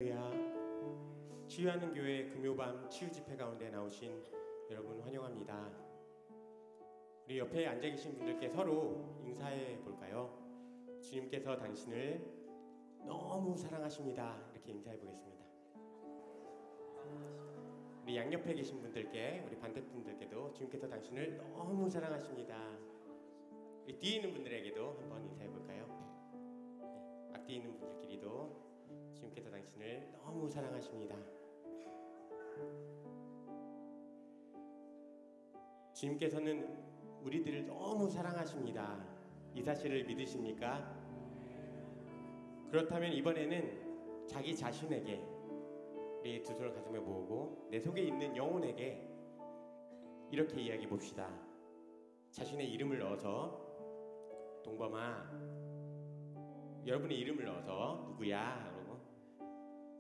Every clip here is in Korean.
할렐루야. 치유하는 교회 금요밤 치유 집회 가운데 나오신 여러분 환영합니다. 우리 옆에 앉아 계신 분들께 서로 인사해 볼까요? 주님께서 당신을 너무 사랑하십니다. 이렇게 인사해 보겠습니다. 우리 양옆에 계신 분들께, 우리 반대분들께도 주님께서 당신을 너무 사랑하십니다. 우리 뒤에 있는 분들에게도 한번 인사해 볼까요? 네, 앞뒤에 있는 분들끼리도 주님께서 당신을 너무 사랑하십니다. 주님께서는 우리들을 너무 사랑하십니다. 이 사실을 믿으십니까? 그렇다면 이번에는 자기 자신에게, 우리 두 손을 가슴에 모으고 내 속에 있는 영혼에게 이렇게 이야기해 봅시다. 자신의 이름을 넣어서, 동범아, 여러분의 이름을 넣어서 누구야? 그러고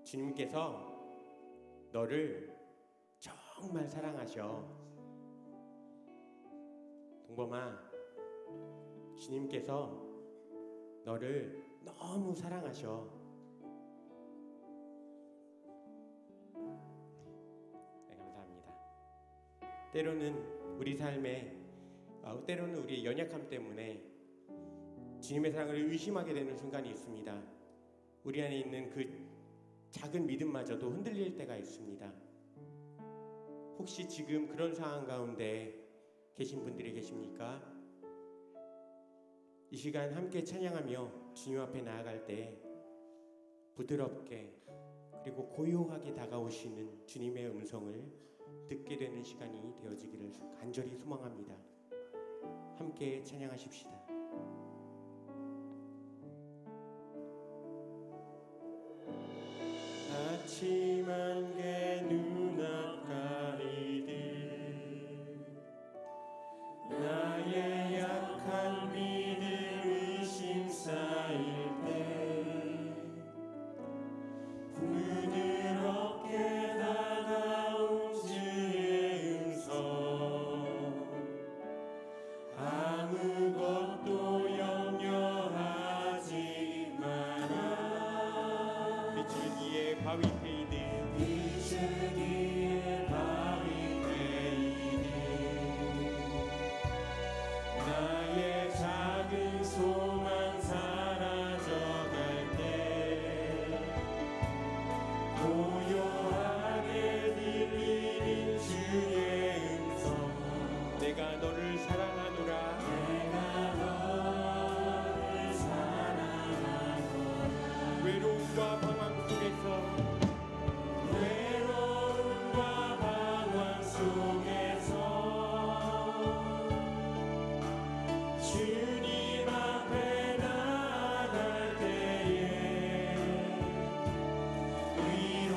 주님께서 너를 정말 사랑하셔. 동범아, 주님께서 너를 너무 사랑하셔. 네, 감사합니다. 때로는 우리 삶에, 때로는 우리의 연약함 때문에 주님의 사랑을 의심하게 되는 순간이 있습니다. 우리 안에 있는 그 작은 믿음마저도 흔들릴 때가 있습니다. 혹시 지금 그런 상황 가운데 계신 분들이 계십니까? 이 시간 함께 찬양하며 주님 앞에 나아갈 때 부드럽게 그리고 고요하게 다가오시는 주님의 음성을 듣게 되는 시간이 되어지기를 간절히 소망합니다. 함께 찬양하십시다. 아침 안개 눈앞 가리듯 나의 약한 믿음 의심 쌓일 때 부드럽게 다가온 주의 음성 아무것도 염려하지 마라. 비줄기에 바위 패이듯 비줄기에 바위 패이듯 나의 작은 소망 사라져갈 때 고요하게 들리는 주의 음성 내가 너를 사랑하노라. 내가 너를 사랑하노라. 외로움과 방황 속에서 주님 앞에 나아갈 때에 위로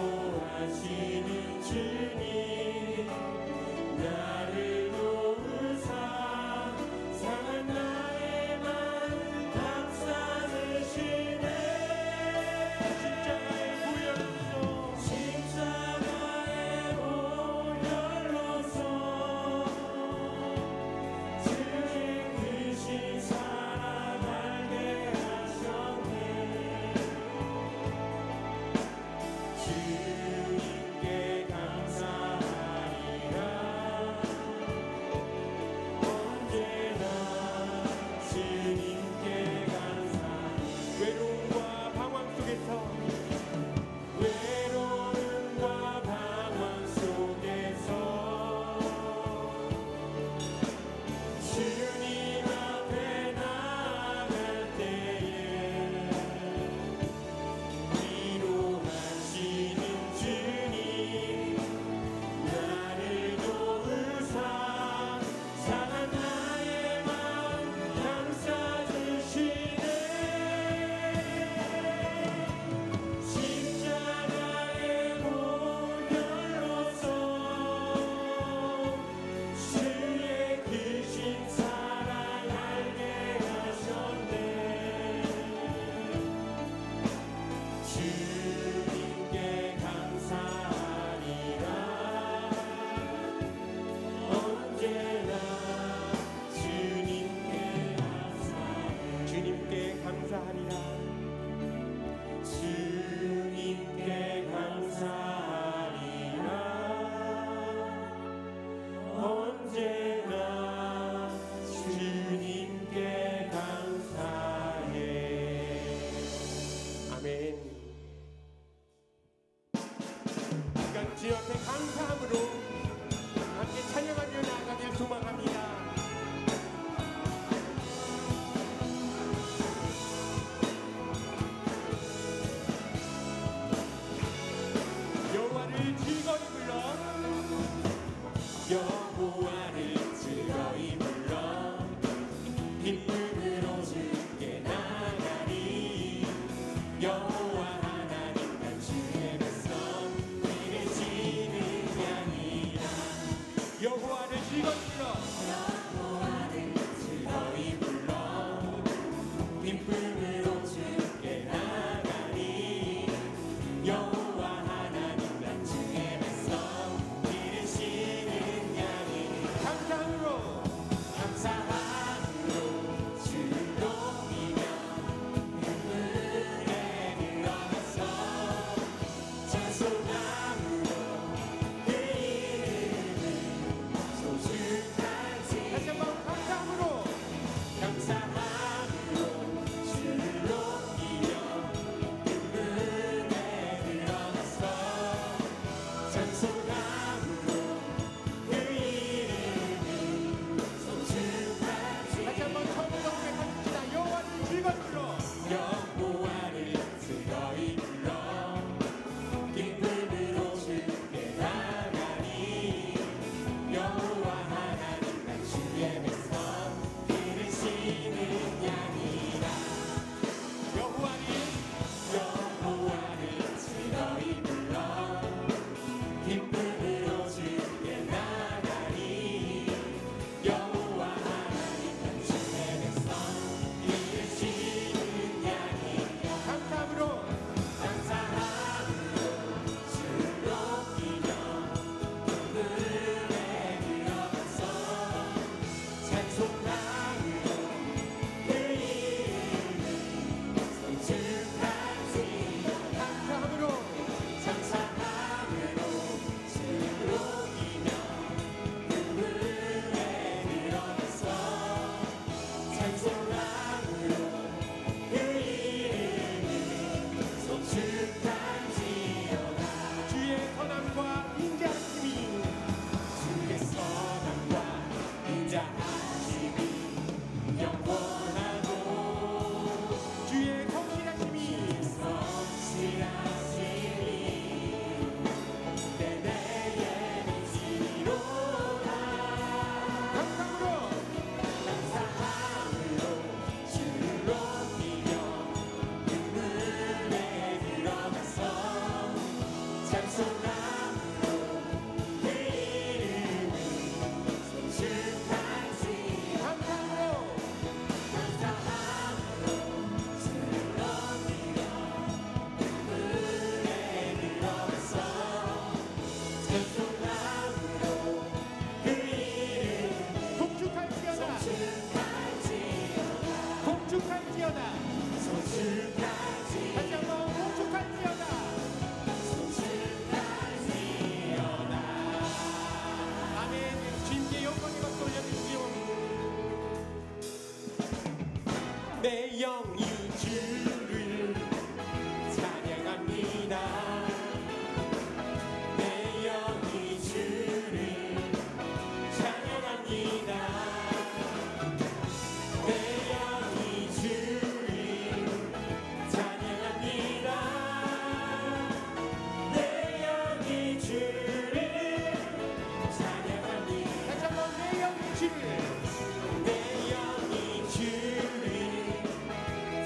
주 옆에 감사함으로 함께 찬양하며 나아가길 소망합니다. 여호와를 즐거이 불러 여호와를 즐거이 불러 기쁨으로 주께 나가리 여호와 하나님 난 주의 백성 기르시는 양이라 여호와를 즐거이 불러 여호와를 즐거이 불러 기쁨으로 주께 나가리 여호와 하나님 난 주의 백성 기르시는 양이 감사함으로 주를 높이며 그물에 들어가서 찬송함으로 그 이름을 소중하지 다시 한번 감사함으로 주를 높이며 그물에 들어가서 찬송함으로 그 이름을 소중하지 다시 한번 처음부터 고백합시다. 여호와를 즐거이 불러 여호와를 즐거이 불러 기쁨으로 주께 나가리 여호와 하나님 난 주의 백성 기르시는 양이라 여호와를 즐거이 불러 기쁨으로 주께 나가리 여호와 하나님 난 주의 백성 기르시는 양이라 감사함으로 주를 높이며 그물에 들어가서 찬송함으로 그 이름을 소중하지 감사함으로 주를 높이며 그물에 들어가서 찬송함으로 그 이름을 소중한지어다 주의 선함과 인자하심이 영원하고 주의 성실하심이 내게 미치로다 감사함으로 주를 높이며 그물에 들어가서 찬송함으로 그 이름을 소중하지 감사함으로 주를 높이며 그물에 들어가서 찬송함으로 그 이름을 송축할지어다 송축할지어다 다시 한번 송축할지어다 아멘. 주님께 영광의 박수 올려주시오. 내 영이 주를 찬양합니다. 내 영이 주를 찬양합니다. 내 영이 주를 찬양합니다. 내 영이 주를 찬양합니다. 다시 한번 내 영이 주를 내 영이 주를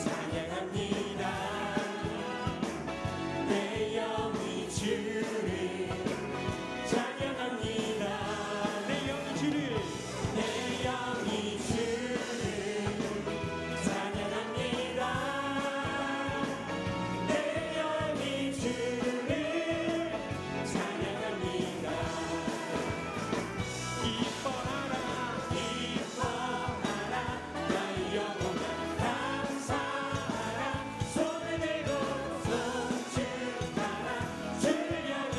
찬양합니다. 내 영이 주를 찬양합니다. 내 영이 주를 내 영이 주를 찬양합니다. 내 영이 주를 찬양합니다. 기뻐하라 나의 영혼아 감사하라 손을 들고 송축하라 주를 향해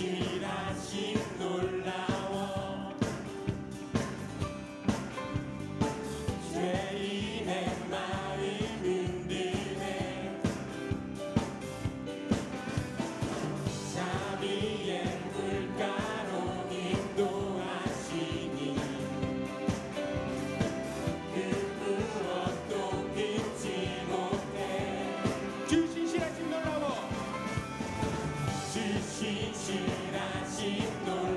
신실하심 놀라워 죄인의 마음 흔드네 자비의 물가로 인도하시니 그 무엇도 끊지 못해 주 신실하심 놀라워 주 신실하심 놀라워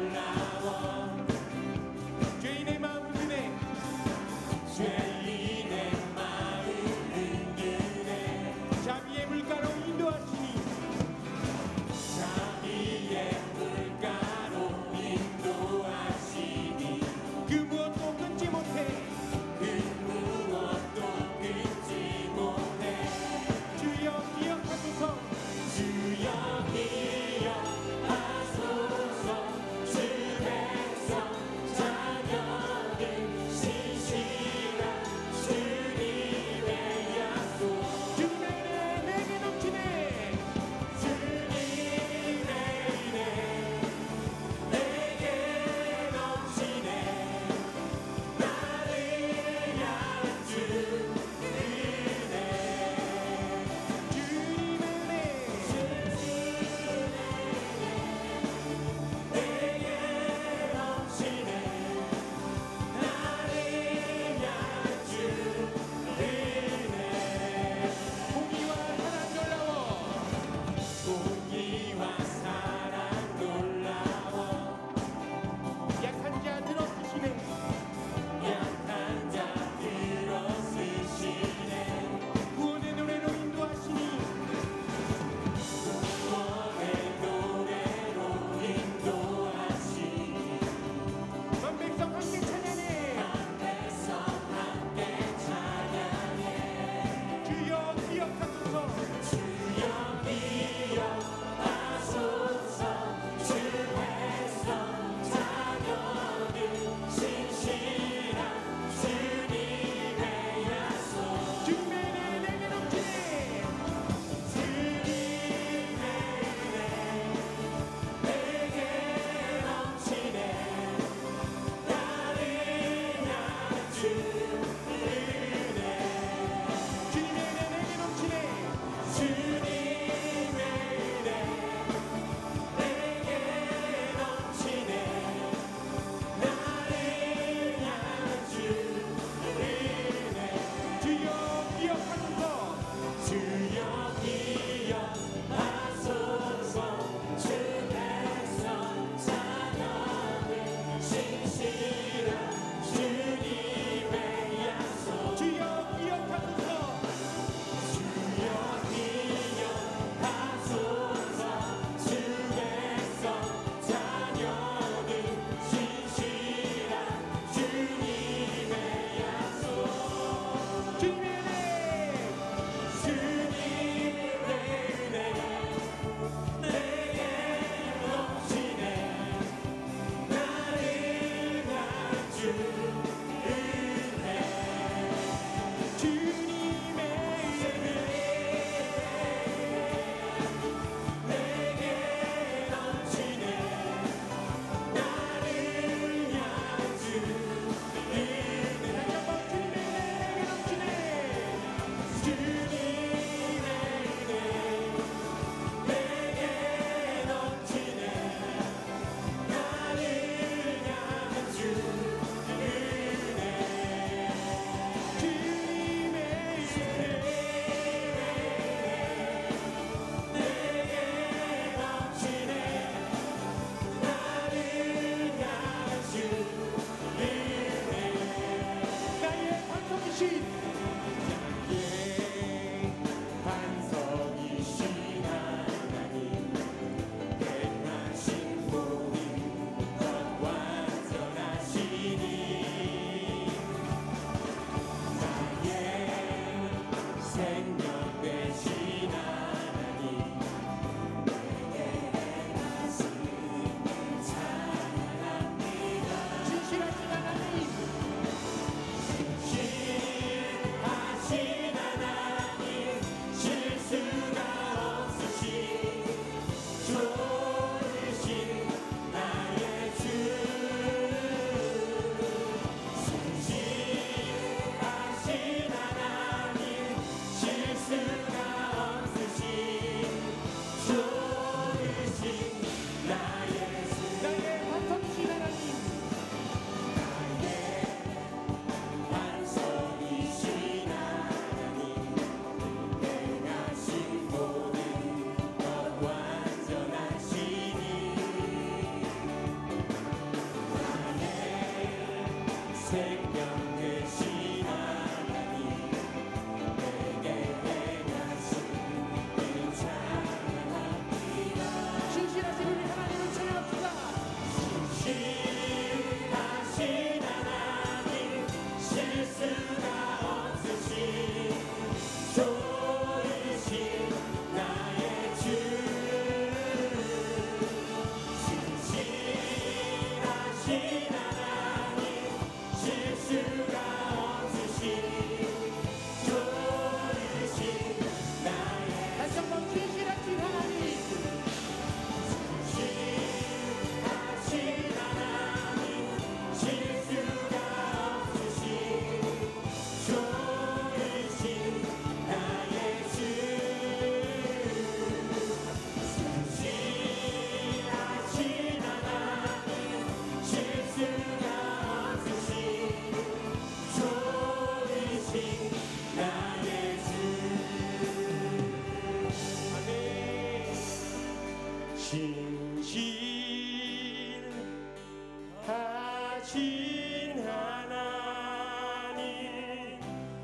신실하신 하나님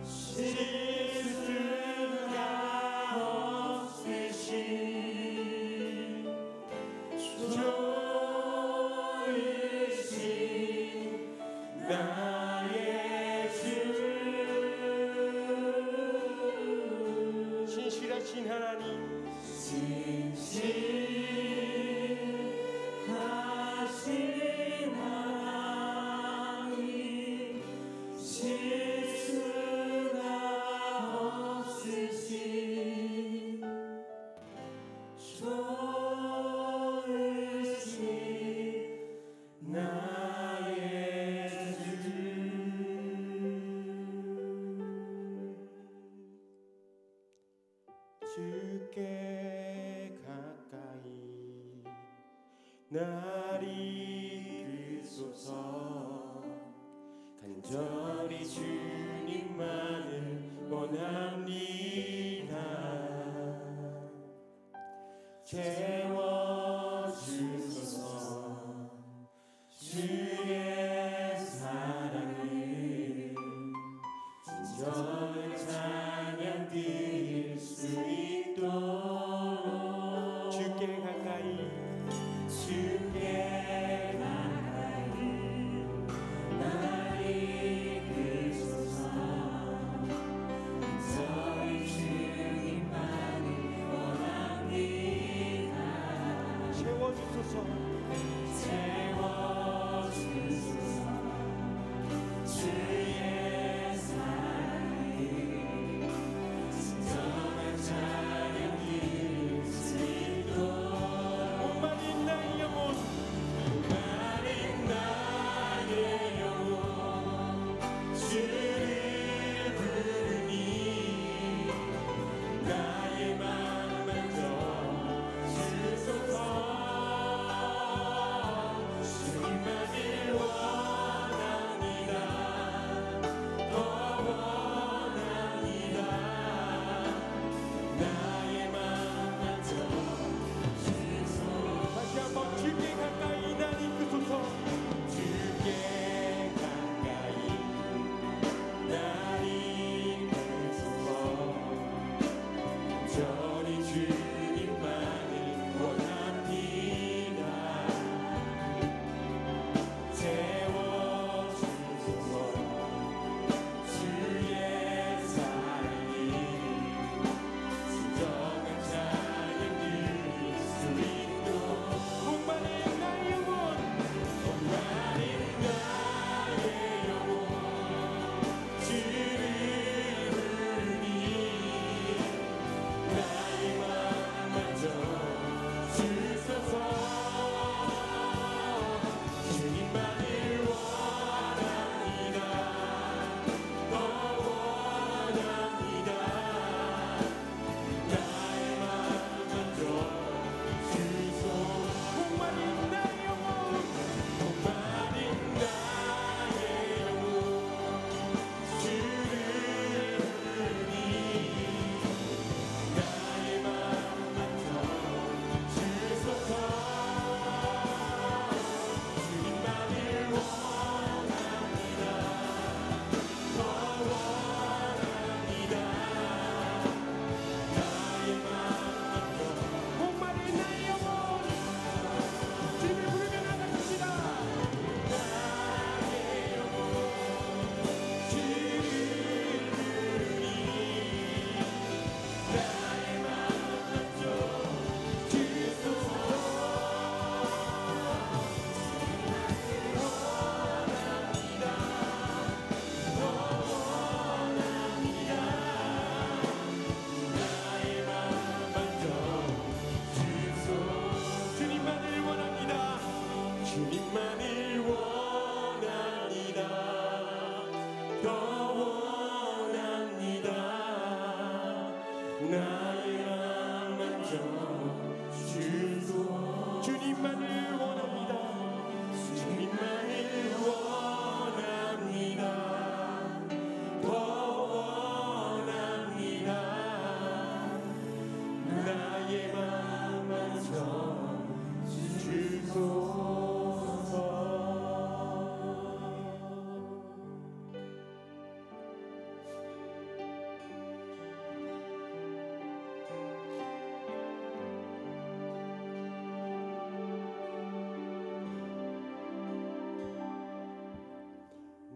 실수가 없으신 좋으신 나의 주 신실하신 하나님 주께 가까이 날 이끄소서 간절히 주님만을 원합니다. 채워주소서 주의 사랑을 진정한 찬양 드릴 수 있도록 주께 가까이 날 이끄소서 저희 주님만을 원합니다. 채워주소서 주의 사랑을 진정한 찬양 드릴 수 있도록 목마른 나의 영혼 주를 부르니 나의 마음 만져 주소서. 주님만을 원합니다. 더 원합니다. 나의 마음 만져 주소서. 다시 한번 주께 가까이 날 이끄소서. 주께 가까이 날 이끄소서. 저리 주님만을 원합니다. 채워주소서. 주의 사랑이 진정한 찬양 드릴 수 있도록 목마른 나의 영혼 주를 부르니 나의 마음 만져 주소서. 주님만을 원합니다. 더 원합니다. 나의 마음 만져 주소서. 목마른 나의 영혼 목마른 나의 영혼 주를 부르니 나의 마음 만져 주소서.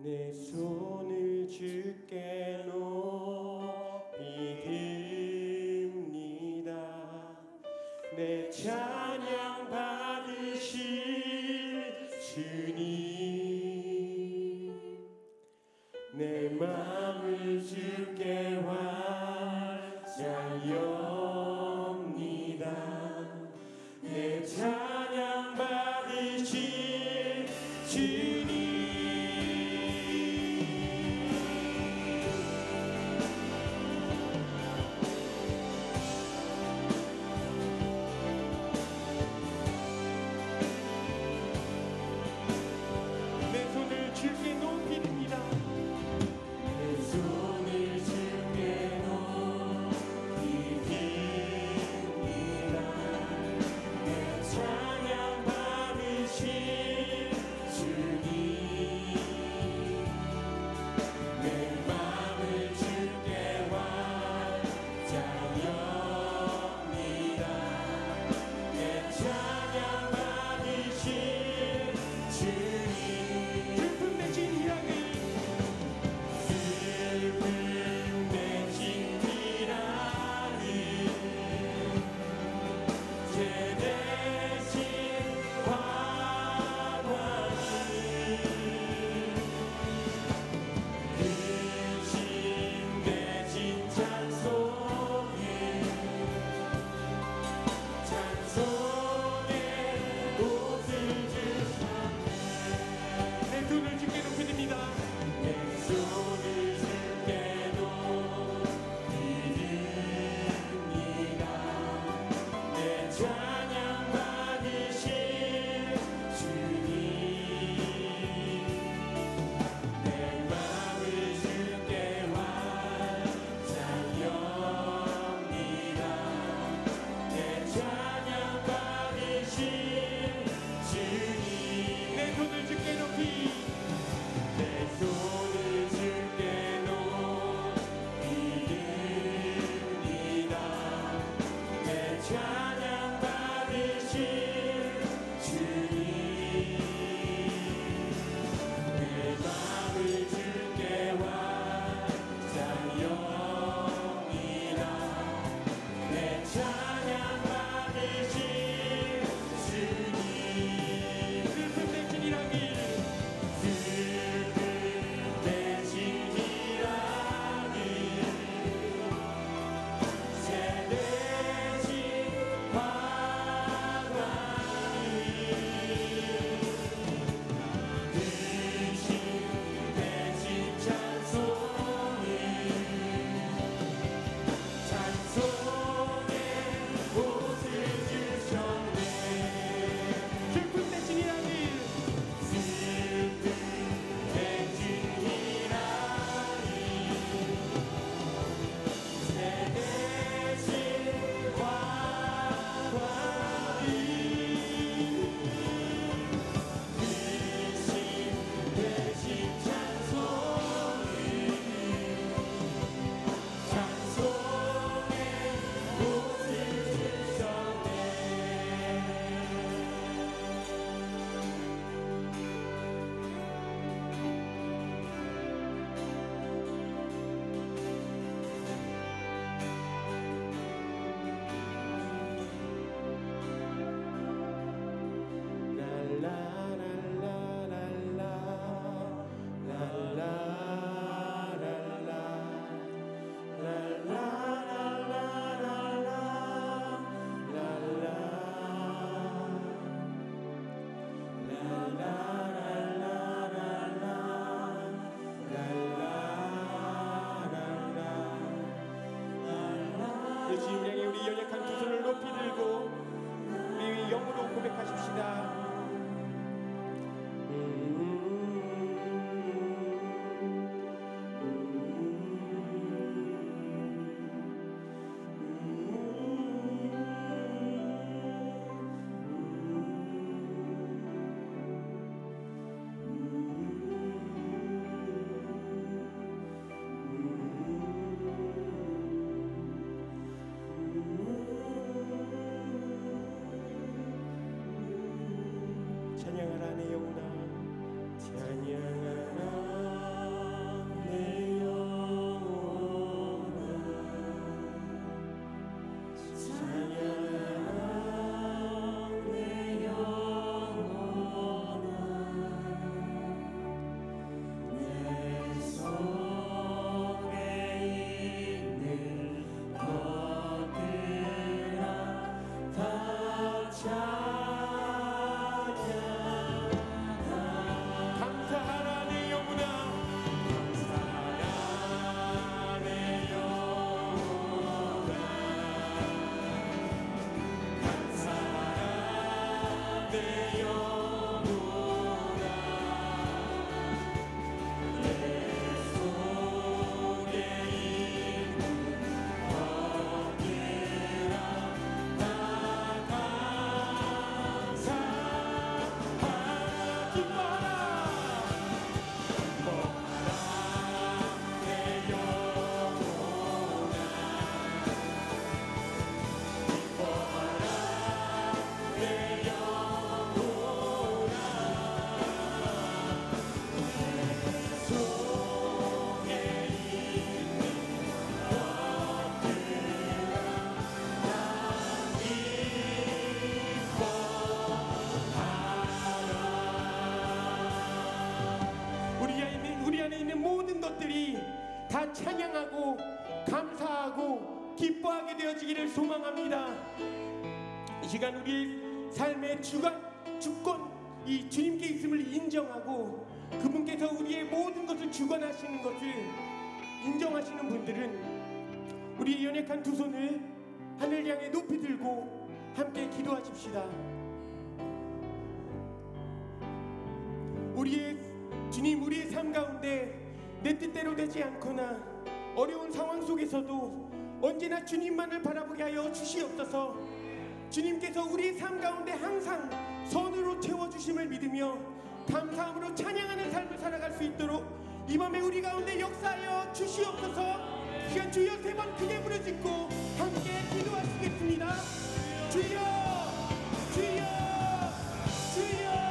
내 손을 주께 높이 듭니다. 내 찬양 받으실 주님, 내 마음을 주께 활짝 엽니다. 내 찬양 받으실 주님, 다 찬양하고 감사하고 기뻐하게 되어지기를 소망합니다. 이 시간 우리의 삶의 주권 이 주님께 있음을 인정하고 그분께서 우리의 모든 것을 주관하시는 것을 인정하시는 분들은 우리의 연약한 두 손을 하늘 향해 높이 들고 함께 기도하십시다. 주님, 우리의 삶 가운데 내 뜻대로 되지 않거나 어려운 상황 속에서도 언제나 주님만을 바라보게 하여 주시옵소서. 주님께서 우리의 삶 가운데 항상 선으로 채워주심을 믿으며 감사함으로 찬양하는 삶을 살아갈 수 있도록 이 밤에 우리 가운데 역사하여 주시옵소서. 시간 주여 세 번 크게 부르짖고 함께 기도하시겠습니다. 주여, 주여, 주여.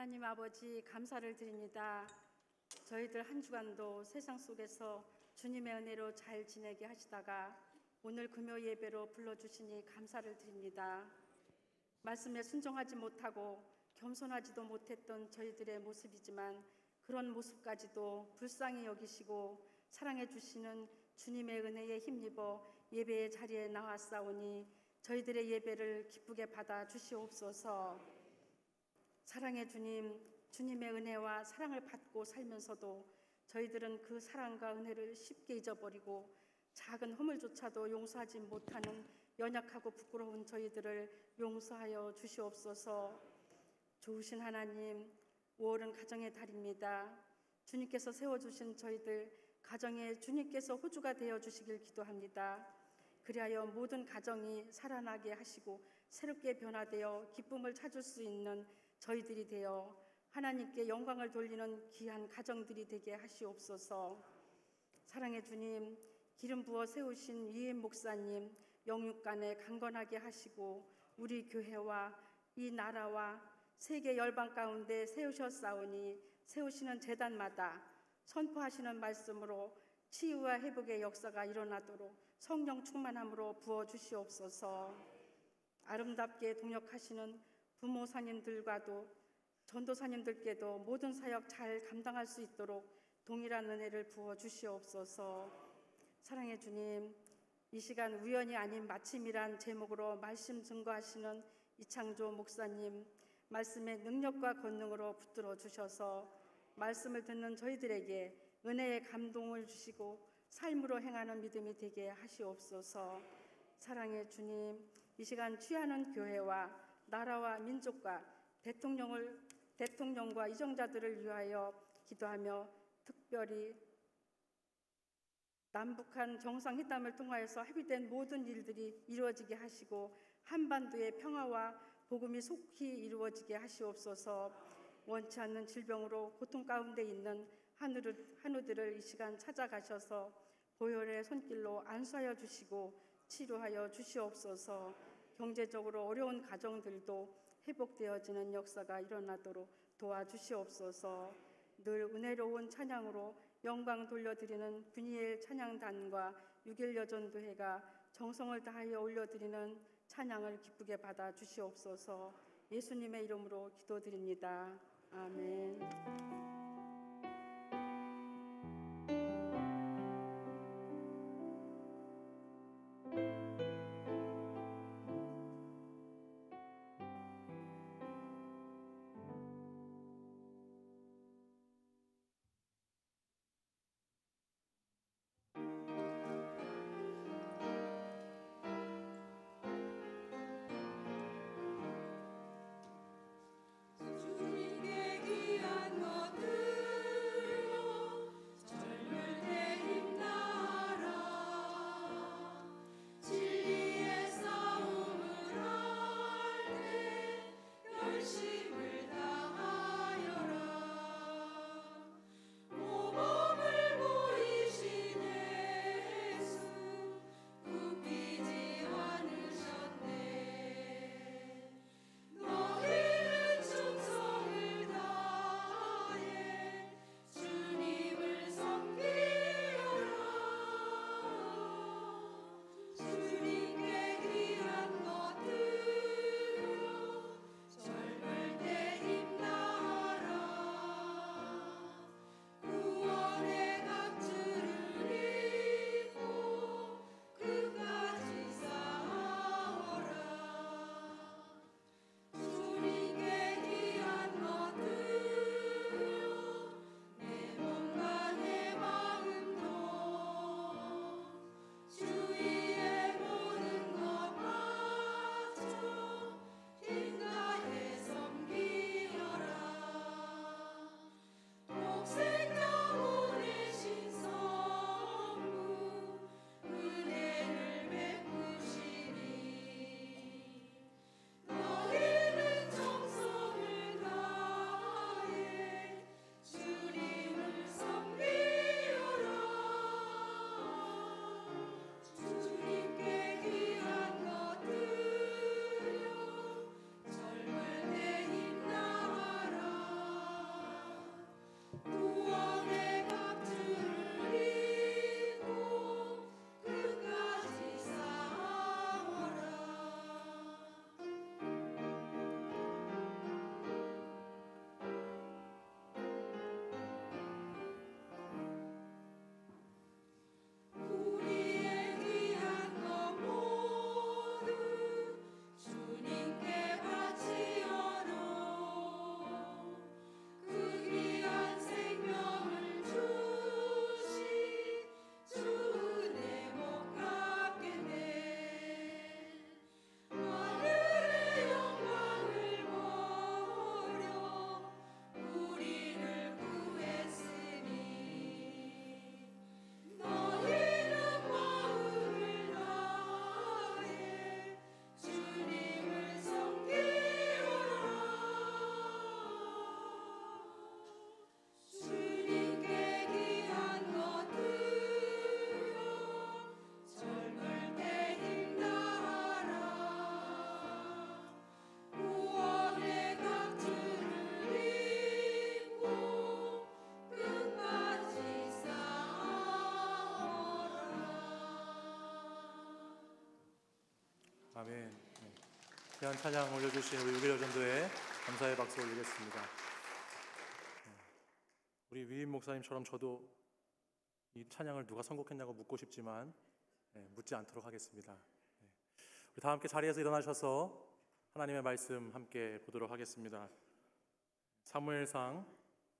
하나님 아버지, 감사를 드립니다. 저희들 한 주간도 세상 속에서 주님의 은혜로 잘 지내게 하시다가 오늘 금요 예배로 불러주시니 감사를 드립니다. 말씀에 순종하지 못하고 겸손하지도 못했던 저희들의 모습이지만 그런 모습까지도 불쌍히 여기시고 사랑해 주시는 주님의 은혜에 힘입어 예배의 자리에 나왔사오니 저희들의 예배를 기쁘게 받아 주시옵소서. 사랑의 주님, 주님의 은혜와 사랑을 받고 살면서도 저희들은 그 사랑과 은혜를 쉽게 잊어버리고 작은 허물조차도 용서하지 못하는 연약하고 부끄러운 저희들을 용서하여 주시옵소서. 좋으신 하나님, 5월은 가정의 달입니다. 주님께서 세워주신 저희들 가정에 주님께서 호주가 되어 주시길 기도합니다. 그리하여 모든 가정이 살아나게 하시고 새롭게 변화되어 기쁨을 찾을 수 있는 저희들이 되어 하나님께 영광을 돌리는 귀한 가정들이 되게 하시옵소서. 사랑의 주님, 기름 부어 세우신 이임 목사님 영육간에 강건하게 하시고 우리 교회와 이 나라와 세계 열방 가운데 세우셨사오니 세우시는 제단마다 선포하시는 말씀으로 치유와 회복의 역사가 일어나도록 성령 충만함으로 부어주시옵소서. 아름답게 동역하시는 부모사님들과도 전도사님들께도 모든 사역 잘 감당할 수 있도록 동일한 은혜를 부어주시옵소서. 사랑의 주님, 이 시간 우연이 아닌 마침이란 제목으로 말씀 증거하시는 이창조 목사님 말씀의 능력과 권능으로 붙들어 주셔서 말씀을 듣는 저희들에게 은혜의 감동을 주시고 삶으로 행하는 믿음이 되게 하시옵소서. 사랑의 주님, 이 시간 취하는 교회와 나라와 민족과 대통령과 이정자들을 위하여 기도하며 특별히 남북한 정상회담을 통하여서 합의된 모든 일들이 이루어지게 하시고 한반도의 평화와 복음이 속히 이루어지게 하시옵소서. 원치 않는 질병으로 고통 가운데 있는 한우들을 이 시간 찾아가셔서 보혈의 손길로 안수하여 주시고 치료하여 주시옵소서. 경제적으로 어려운 가정들도 회복되어지는 역사가 일어나도록 도와주시옵소서. 늘 은혜로운 찬양으로 영광 돌려드리는 분이엘 찬양단과 6일 여전도회가 정성을 다하여 올려드리는 찬양을 기쁘게 받아 주시옵소서. 예수님의 이름으로 기도드립니다. 아멘. 주님께 귀한 것들로 젊을 때 힘나라. 진리의 싸움을 할 때 열심을 다하여라. 모범을 보이신 예수 굽히지 않으셨네. 너희는 충성을 다해 주님을 섬기여라. 주님께 귀한 것들로 젊을 때 힘나라. 구원의 갑주를 입고 끝까지 싸워라. 주님께 귀한 것들로 내 몸과 내 마음도 주위의 모든 것 바쳐 힘다해 섬기여라. 독생자 보내신 성부 은혜를 베푸시니 너희는 정성을 다해 주님을 섬기여라. 주님께 귀한 것들요 젊을 때 힘나라. 구원의 갑주를 입고 끝까지 싸워라. 우리의 귀한 것 모두 주님께 바치어로 그 귀한 생명을 주신 주 은혜 못 갚겠네. 하늘의 영광을 버려 우리를 구했으니 너희는 마음을 다해 주님을 섬기여라. 주님께 귀한 것들요 젊을 때 힘나라. 구원의 갑주를 입고 끝까지 싸워라. 아멘. 네. 귀한 찬양 올려주신 우리 6일 여전도에 감사의 박수 올리겠습니다. 우리 위임 목사님처럼 저도 이 찬양을 누가 선곡했냐고 묻고 싶지만 묻지 않도록 하겠습니다. 우리 다 함께 자리에서 일어나셔서 하나님의 말씀 함께 보도록 하겠습니다. 사무엘상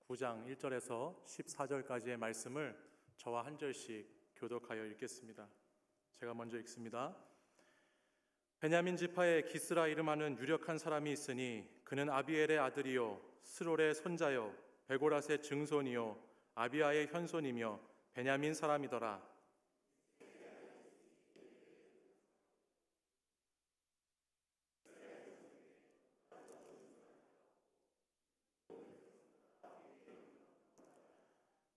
9장 1절에서 14절까지의 말씀을 저와 한 절씩 교독하여 읽겠습니다. 제가 먼저 읽습니다. 베냐민 지파에 기스라 이름하는 유력한 사람이 있으니 그는 아비엘의 아들이요 스롤의 손자요 베고랏의 증손이요 아비아의 현손이며 베냐민 사람이더라.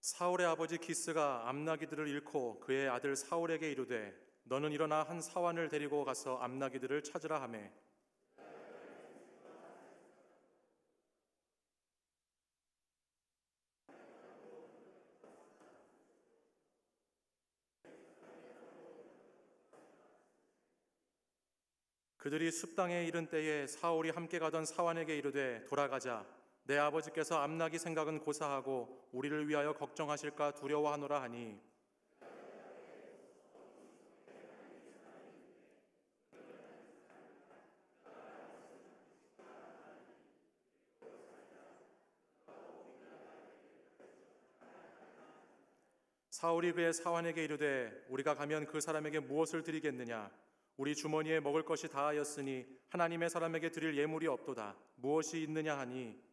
사울의 아버지 기스가 암나기들을 잃고 그의 아들 사울에게 이르되 너는 일어나 한 사환을 데리고 가서 암나기들을 찾으라 하매 그들이 숲당에 이른 때에 사울이 함께 가던 사환에게 이르되 돌아가자. 내 아버지께서 암나기 생각은 고사하고 우리를 위하여 걱정하실까 두려워하노라 하니 사울이 그의 사환에게 이르되 우리가 가면 그 사람에게 무엇을 드리겠느냐? 우리 주머니에 먹을 것이 다하였으니 하나님의 사람에게 드릴 예물이 없도다. 무엇이 있느냐 하니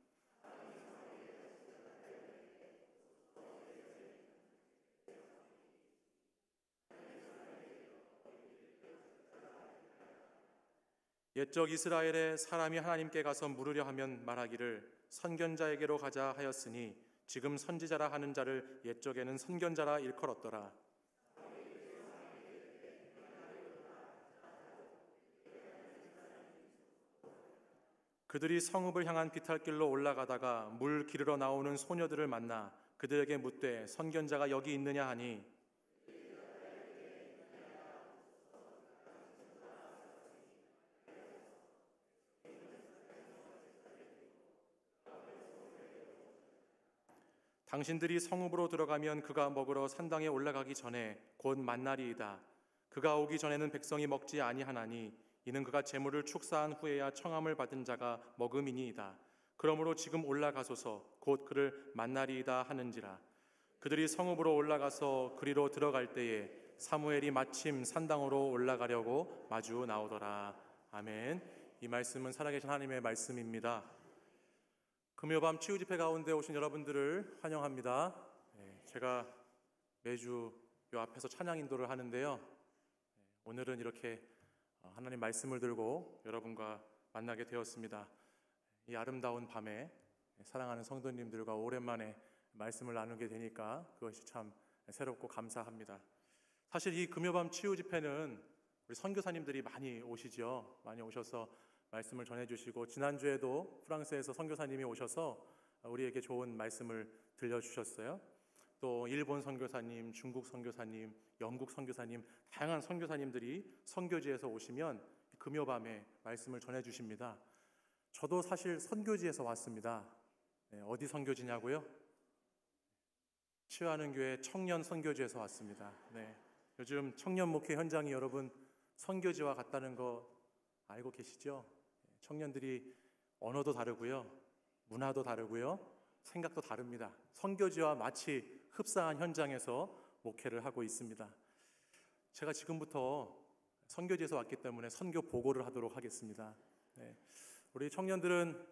옛적 이스라엘에 사람이 하나님께 가서 물으려 하면 말하기를 선견자에게로 가자 하였으니 지금 선지자라 하는 자를 옛적에는 선견자라 일컬었더라. 그들이 성읍을 향한 비탈길로 올라가다가 물 기르러 나오는 소녀들을 만나 그들에게 묻되 선견자가 여기 있느냐 하니 당신들이 성읍으로 들어가면 그가 먹으러 산당에 올라가기 전에 곧 만날이이다. 그가 오기 전에는 백성이 먹지 아니하나니 이는 그가 재물을 축사한 후에야 청함을 받은 자가 먹음이니이다. 그러므로 지금 올라가소서 곧 그를 만나리이다 하는지라. 그들이 성읍으로 올라가서 그리로 들어갈 때에 사무엘이 마침 산당으로 올라가려고 마주 나오더라. 아멘. 이 말씀은 살아계신 하나님의 말씀입니다. 금요밤 치유집회 가운데 오신 여러분들을 환영합니다. 제가 매주 이 앞에서 찬양 인도를 하는데요. 오늘은 이렇게 하나님 말씀을 들고 여러분과 만나게 되었습니다. 이 아름다운 밤에 사랑하는 성도님들과 오랜만에 말씀을 나누게 되니까 그것이 참 새롭고 감사합니다. 사실 이 금요밤 치유 집회는 우리 선교사님들이 많이 오시죠. 많이 오셔서 말씀을 전해주시고 지난주에도 프랑스에서 선교사님이 오셔서 우리에게 좋은 말씀을 들려주셨어요. 또 일본 선교사님, 중국 선교사님, 영국 선교사님, 다양한 선교사님들이 선교지에서 오시면 금요밤에 말씀을 전해주십니다. 저도 사실 선교지에서 왔습니다. 어디 선교지냐고요? 치유하는 교회 청년 선교지에서 왔습니다. 요즘 청년 목회 현장이 여러분 선교지와 같다는 거 알고 계시죠? 청년들이 언어도 다르고요, 문화도 다르고요, 생각도 다릅니다. 선교지와 마치 흡사한 현장에서 목회를 하고 있습니다. 제가 지금부터 선교지에서 왔기 때문에 선교 보고를 하도록 하겠습니다. 우리 청년들은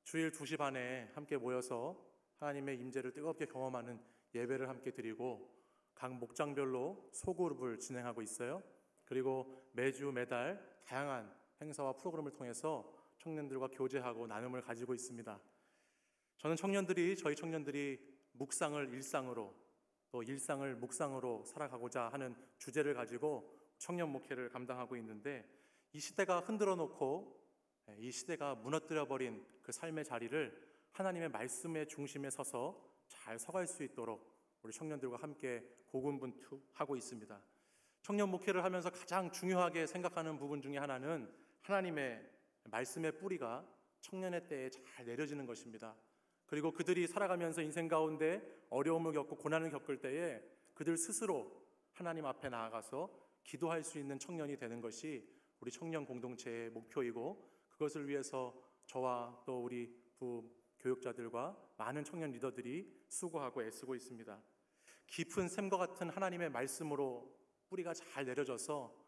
주일 2시 반에 함께 모여서 하나님의 임재를 뜨겁게 경험하는 예배를 함께 드리고 각 목장별로 소그룹을 진행하고 있어요. 그리고 매주 매달 다양한 행사와 프로그램을 통해서 청년들과 교제하고 나눔을 가지고 있습니다. 저는 저희 청년들이 묵상을 일상으로 또 일상을 묵상으로 살아가고자 하는 주제를 가지고 청년 목회를 감당하고 있는데 이 시대가 흔들어 놓고 이 시대가 무너뜨려버린 그 삶의 자리를 하나님의 말씀의 중심에 서서 잘 서갈 수 있도록 우리 청년들과 함께 고군분투하고 있습니다. 청년 목회를 하면서 가장 중요하게 생각하는 부분 중에 하나는 하나님의 말씀의 뿌리가 청년의 때에 잘 내려지는 것입니다. 그리고 그들이 살아가면서 인생 가운데 어려움을 겪고 고난을 겪을 때에 그들 스스로 하나님 앞에 나아가서 기도할 수 있는 청년이 되는 것이 우리 청년 공동체의 목표이고 그것을 위해서 저와 또 우리 교육자들과 많은 청년 리더들이 수고하고 애쓰고 있습니다. 깊은 샘과 같은 하나님의 말씀으로 뿌리가 잘 내려져서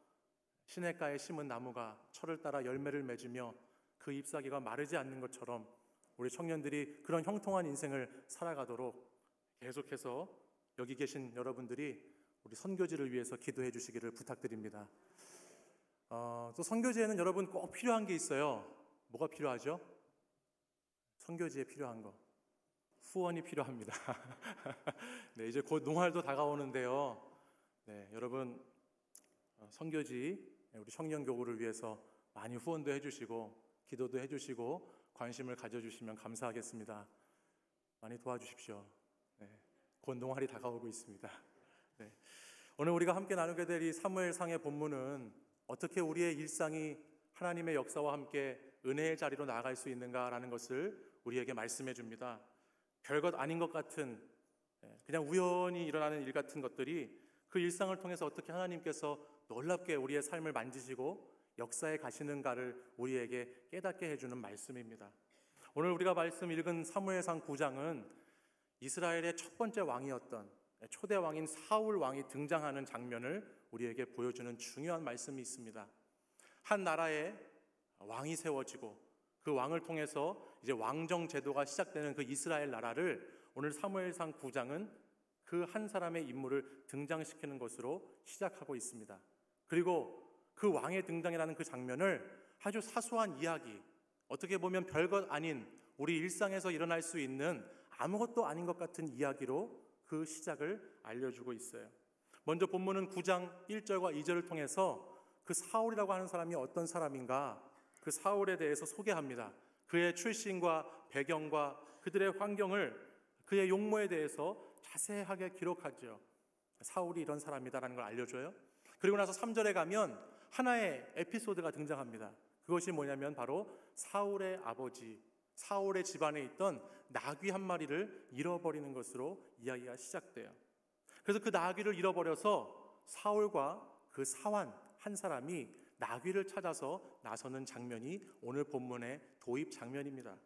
시냇가에 심은 나무가 철을 따라 열매를 맺으며 그 잎사귀가 마르지 않는 것처럼 우리 청년들이 그런 형통한 인생을 살아가도록 계속해서 여기 계신 여러분들이 우리 선교지를 위해서 기도해 주시기를 부탁드립니다. 또 선교지에는 여러분 꼭 필요한 게 있어요. 뭐가 필요하죠? 선교지에 필요한 거. 후원이 필요합니다. 네, 이제 곧 농활도 다가오는데요. 네, 여러분 선교지 우리 청년교구를 위해서 많이 후원도 해주시고 기도도 해주시고 관심을 가져주시면 감사하겠습니다. 많이 도와주십시오. 네, 곧 농활이 다가오고 있습니다. 네, 오늘 우리가 함께 나누게 될 이 사무엘상의 본문은 어떻게 우리의 일상이 하나님의 역사와 함께 은혜의 자리로 나아갈 수 있는가라는 것을 우리에게 말씀해 줍니다. 별것 아닌 것 같은 그냥 우연히 일어나는 일 같은 것들이 그 일상을 통해서 어떻게 하나님께서 놀랍게 우리의 삶을 만지시고 역사에 가시는가를 우리에게 깨닫게 해주는 말씀입니다. 오늘 우리가 말씀 읽은 사무엘상 9장은 이스라엘의 첫 번째 왕이었던 초대 왕인 사울 왕이 등장하는 장면을 우리에게 보여주는 중요한 말씀이 있습니다. 한 나라에 왕이 세워지고 그 왕을 통해서 이제 왕정 제도가 시작되는 그 이스라엘 나라를 오늘 사무엘상 9장은 그 한 사람의 인물을 등장시키는 것으로 시작하고 있습니다. 그리고 그 왕의 등장이라는 그 장면을 아주 사소한 이야기, 어떻게 보면 별것 아닌 우리 일상에서 일어날 수 있는 아무것도 아닌 것 같은 이야기로 그 시작을 알려주고 있어요. 먼저 본문은 9장 1절과 2절을 통해서 그 사울이라고 하는 사람이 어떤 사람인가, 그 사울에 대해서 소개합니다. 그의 출신과 배경과 그들의 환경을, 그의 용모에 대해서 자세하게 기록하죠. 사울이 이런 사람이다라는 걸 알려줘요. 그리고 나서 3절에 가면 하나의 에피소드가 등장합니다. 그것이 뭐냐면 바로 사울의 아버지, 사울의 집안에 있던 나귀 한 마리를 잃어버리는 것으로 이야기가 시작돼요. 그래서 그 나귀를 잃어버려서 사울과 그 사환 한 사람이 나귀를 찾아서 나서는 장면이 오늘 본문의 도입 장면입니다.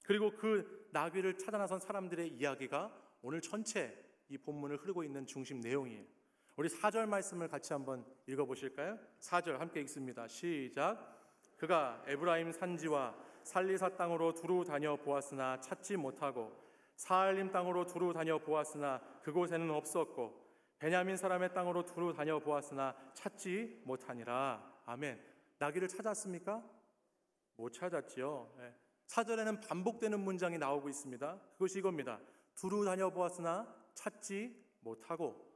그리고 그 나귀를 찾아 나선 사람들의 이야기가 오늘 전체 이 본문을 흐르고 있는 중심 내용이에요. 우리 4절 말씀을 같이 한번 읽어보실까요? 4절 함께 읽습니다. 시작. 그가 에브라임 산지와 살리사 땅으로 두루 다녀 보았으나 찾지 못하고 사알림 땅으로 두루 다녀 보았으나 그곳에는 없었고 베냐민 사람의 땅으로 두루 다녀 보았으나 찾지 못하니라. 아멘. 나귀를 찾았습니까? 못 찾았지요. 4절에는 반복되는 문장이 나오고 있습니다. 그것이 이겁니다. 두루 다녀보았으나 찾지 못하고,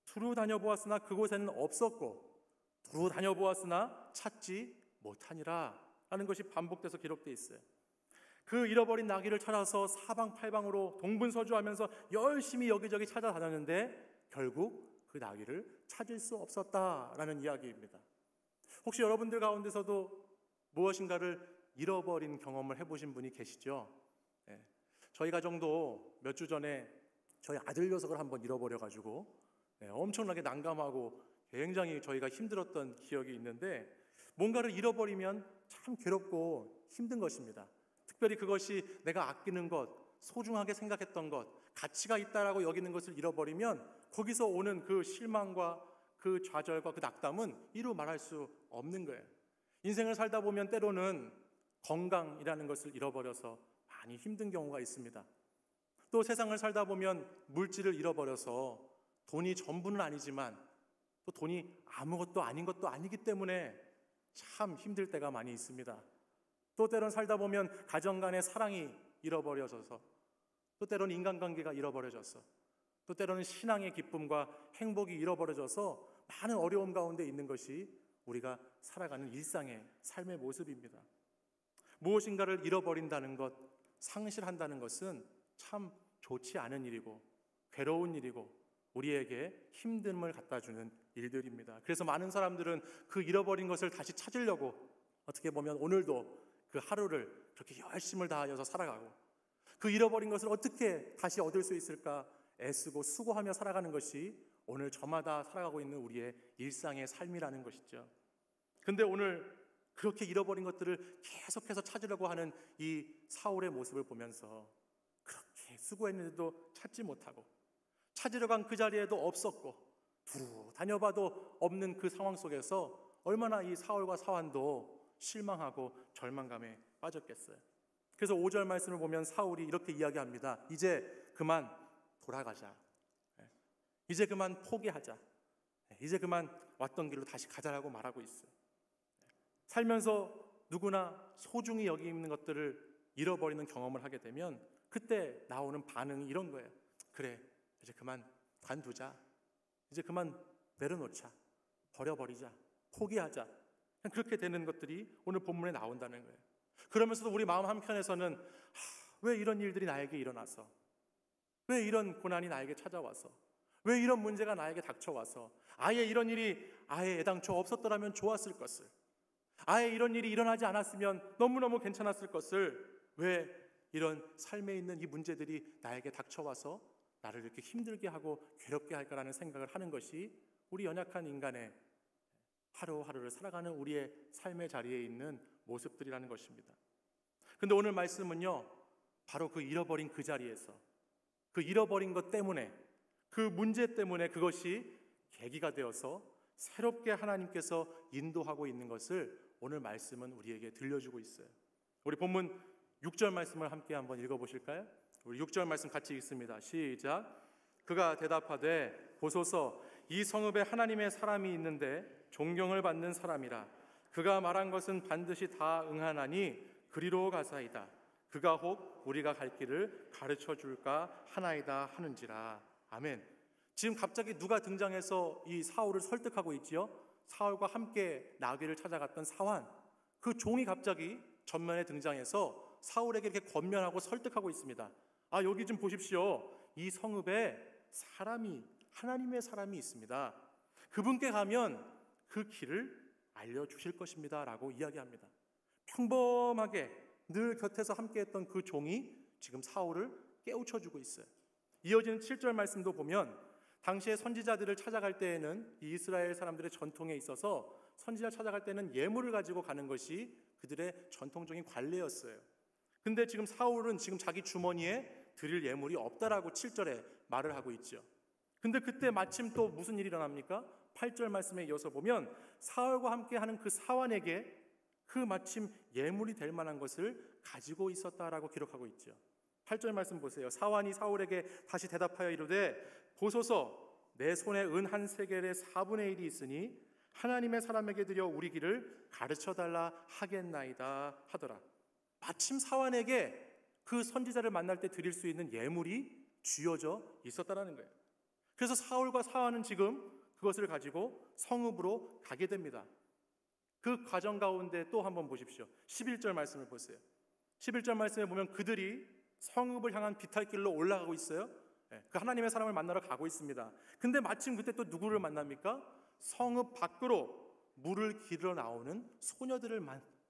두루 다녀보았으나 그곳에는 없었고, 두루 다녀보았으나 찾지 못하니라 라는 것이 반복돼서 기록되어 있어요. 그 잃어버린 나귀를 찾아서 사방팔방으로 동분서주하면서 열심히 여기저기 찾아다녔는데 결국 그 나귀를 찾을 수 없었다라는 이야기입니다. 혹시 여러분들 가운데서도 무엇인가를 잃어버린 경험을 해보신 분이 계시죠? 저희 가정도 몇 주 전에 저희 아들 녀석을 한번 잃어버려가지고 엄청나게 난감하고 굉장히 저희가 힘들었던 기억이 있는데, 뭔가를 잃어버리면 참 괴롭고 힘든 것입니다. 특별히 그것이 내가 아끼는 것, 소중하게 생각했던 것, 가치가 있다라고 여기는 것을 잃어버리면 거기서 오는 그 실망과 그 좌절과 그 낙담은 이루 말할 수 없는 거예요. 인생을 살다 보면 때로는 건강이라는 것을 잃어버려서 많이 힘든 경우가 있습니다. 또 세상을 살다 보면 물질을 잃어버려서 돈이 전부는 아니지만 또 돈이 아무것도 아닌 것도 아니기 때문에 참 힘들 때가 많이 있습니다. 또 때론 살다 보면 가정 간의 사랑이 잃어버려져서, 또 때로는 인간관계가 잃어버려져서, 또 때로는 신앙의 기쁨과 행복이 잃어버려져서 많은 어려움 가운데 있는 것이 우리가 살아가는 일상의 삶의 모습입니다. 무엇인가를 잃어버린다는 것, 상실한다는 것은 참 좋지 않은 일이고 괴로운 일이고 우리에게 힘듦을 갖다 주는 일들입니다. 그래서 많은 사람들은 그 잃어버린 것을 다시 찾으려고 어떻게 보면 오늘도 그 하루를 그렇게 열심을 다하여서 살아가고, 그 잃어버린 것을 어떻게 다시 얻을 수 있을까 애쓰고 수고하며 살아가는 것이 오늘 저마다 살아가고 있는 우리의 일상의 삶이라는 것이죠. 근데 오늘 그렇게 잃어버린 것들을 계속해서 찾으려고 하는 이 사울의 모습을 보면서 그렇게 수고했는데도 찾지 못하고, 찾으러 간 그 자리에도 없었고, 두루 다녀봐도 없는 그 상황 속에서 얼마나 이 사울과 사환도 실망하고 절망감에 빠졌겠어요. 그래서 5절 말씀을 보면 사울이 이렇게 이야기합니다. 이제 그만 돌아가자. 이제 그만 포기하자. 이제 그만 왔던 길로 다시 가자라고 말하고 있어요. 살면서 누구나 소중히 여기는 것들을 잃어버리는 경험을 하게 되면 그때 나오는 반응이 이런 거예요. 그래, 이제 그만 관두자. 이제 그만 내려놓자. 버려버리자. 포기하자. 그냥 그렇게 되는 것들이 오늘 본문에 나온다는 거예요. 그러면서도 우리 마음 한켠에서는 왜 이런 일들이 나에게 일어나서, 왜 이런 고난이 나에게 찾아와서, 왜 이런 문제가 나에게 닥쳐와서, 아예 이런 일이 아예 애당초 없었더라면 좋았을 것을, 아예 이런 일이 일어나지 않았으면 너무너무 괜찮았을 것을, 왜 이런 삶에 있는 이 문제들이 나에게 닥쳐와서 나를 이렇게 힘들게 하고 괴롭게 할까라는 생각을 하는 것이 우리 연약한 인간의 하루하루를 살아가는 우리의 삶의 자리에 있는 모습들이라는 것입니다. 근데 오늘 말씀은요, 바로 그 잃어버린 그 자리에서, 그 잃어버린 것 때문에, 그 문제 때문에 그것이 계기가 되어서 새롭게 하나님께서 인도하고 있는 것을 오늘 말씀은 우리에게 들려주고 있어요. 우리 본문 6절 말씀을 함께 한번 읽어보실까요? 우리 6절 말씀 같이 읽습니다. 시작. 그가 대답하되 보소서, 이 성읍에 하나님의 사람이 있는데 존경을 받는 사람이라. 그가 말한 것은 반드시 다 응하나니 그리로 가사이다. 그가 혹 우리가 갈 길을 가르쳐 줄까 하나이다 하는지라. 아멘. 지금 갑자기 누가 등장해서 이 사울을 설득하고 있지요? 사울과 함께 나귀를 찾아갔던 사환, 그 종이 갑자기 전면에 등장해서 사울에게 이렇게 권면하고 설득하고 있습니다. 아, 여기 좀 보십시오. 이 성읍에 사람이, 하나님의 사람이 있습니다. 그분께 가면 그 길을 알려주실 것입니다 라고 이야기합니다. 평범하게 늘 곁에서 함께했던 그 종이 지금 사울을 깨우쳐주고 있어요. 이어지는 7절 말씀도 보면 당시에 선지자들을 찾아갈 때에는 이 이스라엘 사람들의 전통에 있어서 선지자 찾아갈 때는 예물을 가지고 가는 것이 그들의 전통적인 관례였어요. 근데 지금 사울은 지금 자기 주머니에 드릴 예물이 없다라고 7절에 말을 하고 있죠. 근데 그때 마침 또 무슨 일이 일어납니까? 8절 말씀에 이어서 보면 사울과 함께하는 그 사환에게 그 마침 예물이 될 만한 것을 가지고 있었다라고 기록하고 있죠. 8절 말씀 보세요. 사환이 사울에게 다시 대답하여 이르되 보소서, 내 손에 은 한 세겔의 4분의 1이 있으니 하나님의 사람에게 드려 우리 길을 가르쳐달라 하겠나이다 하더라. 마침 사환에게 그 선지자를 만날 때 드릴 수 있는 예물이 쥐어져 있었다라는 거예요. 그래서 사울과 사환은 지금 그것을 가지고 성읍으로 가게 됩니다. 그 과정 가운데 또 한번 보십시오. 11절 말씀을 보세요. 11절 말씀에 보면 그들이 성읍을 향한 비탈길로 올라가고 있어요. 그 하나님의 사람을 만나러 가고 있습니다. 근데 마침 그때 또 누구를 만납니까? 성읍 밖으로 물을 길러 나오는 소녀들을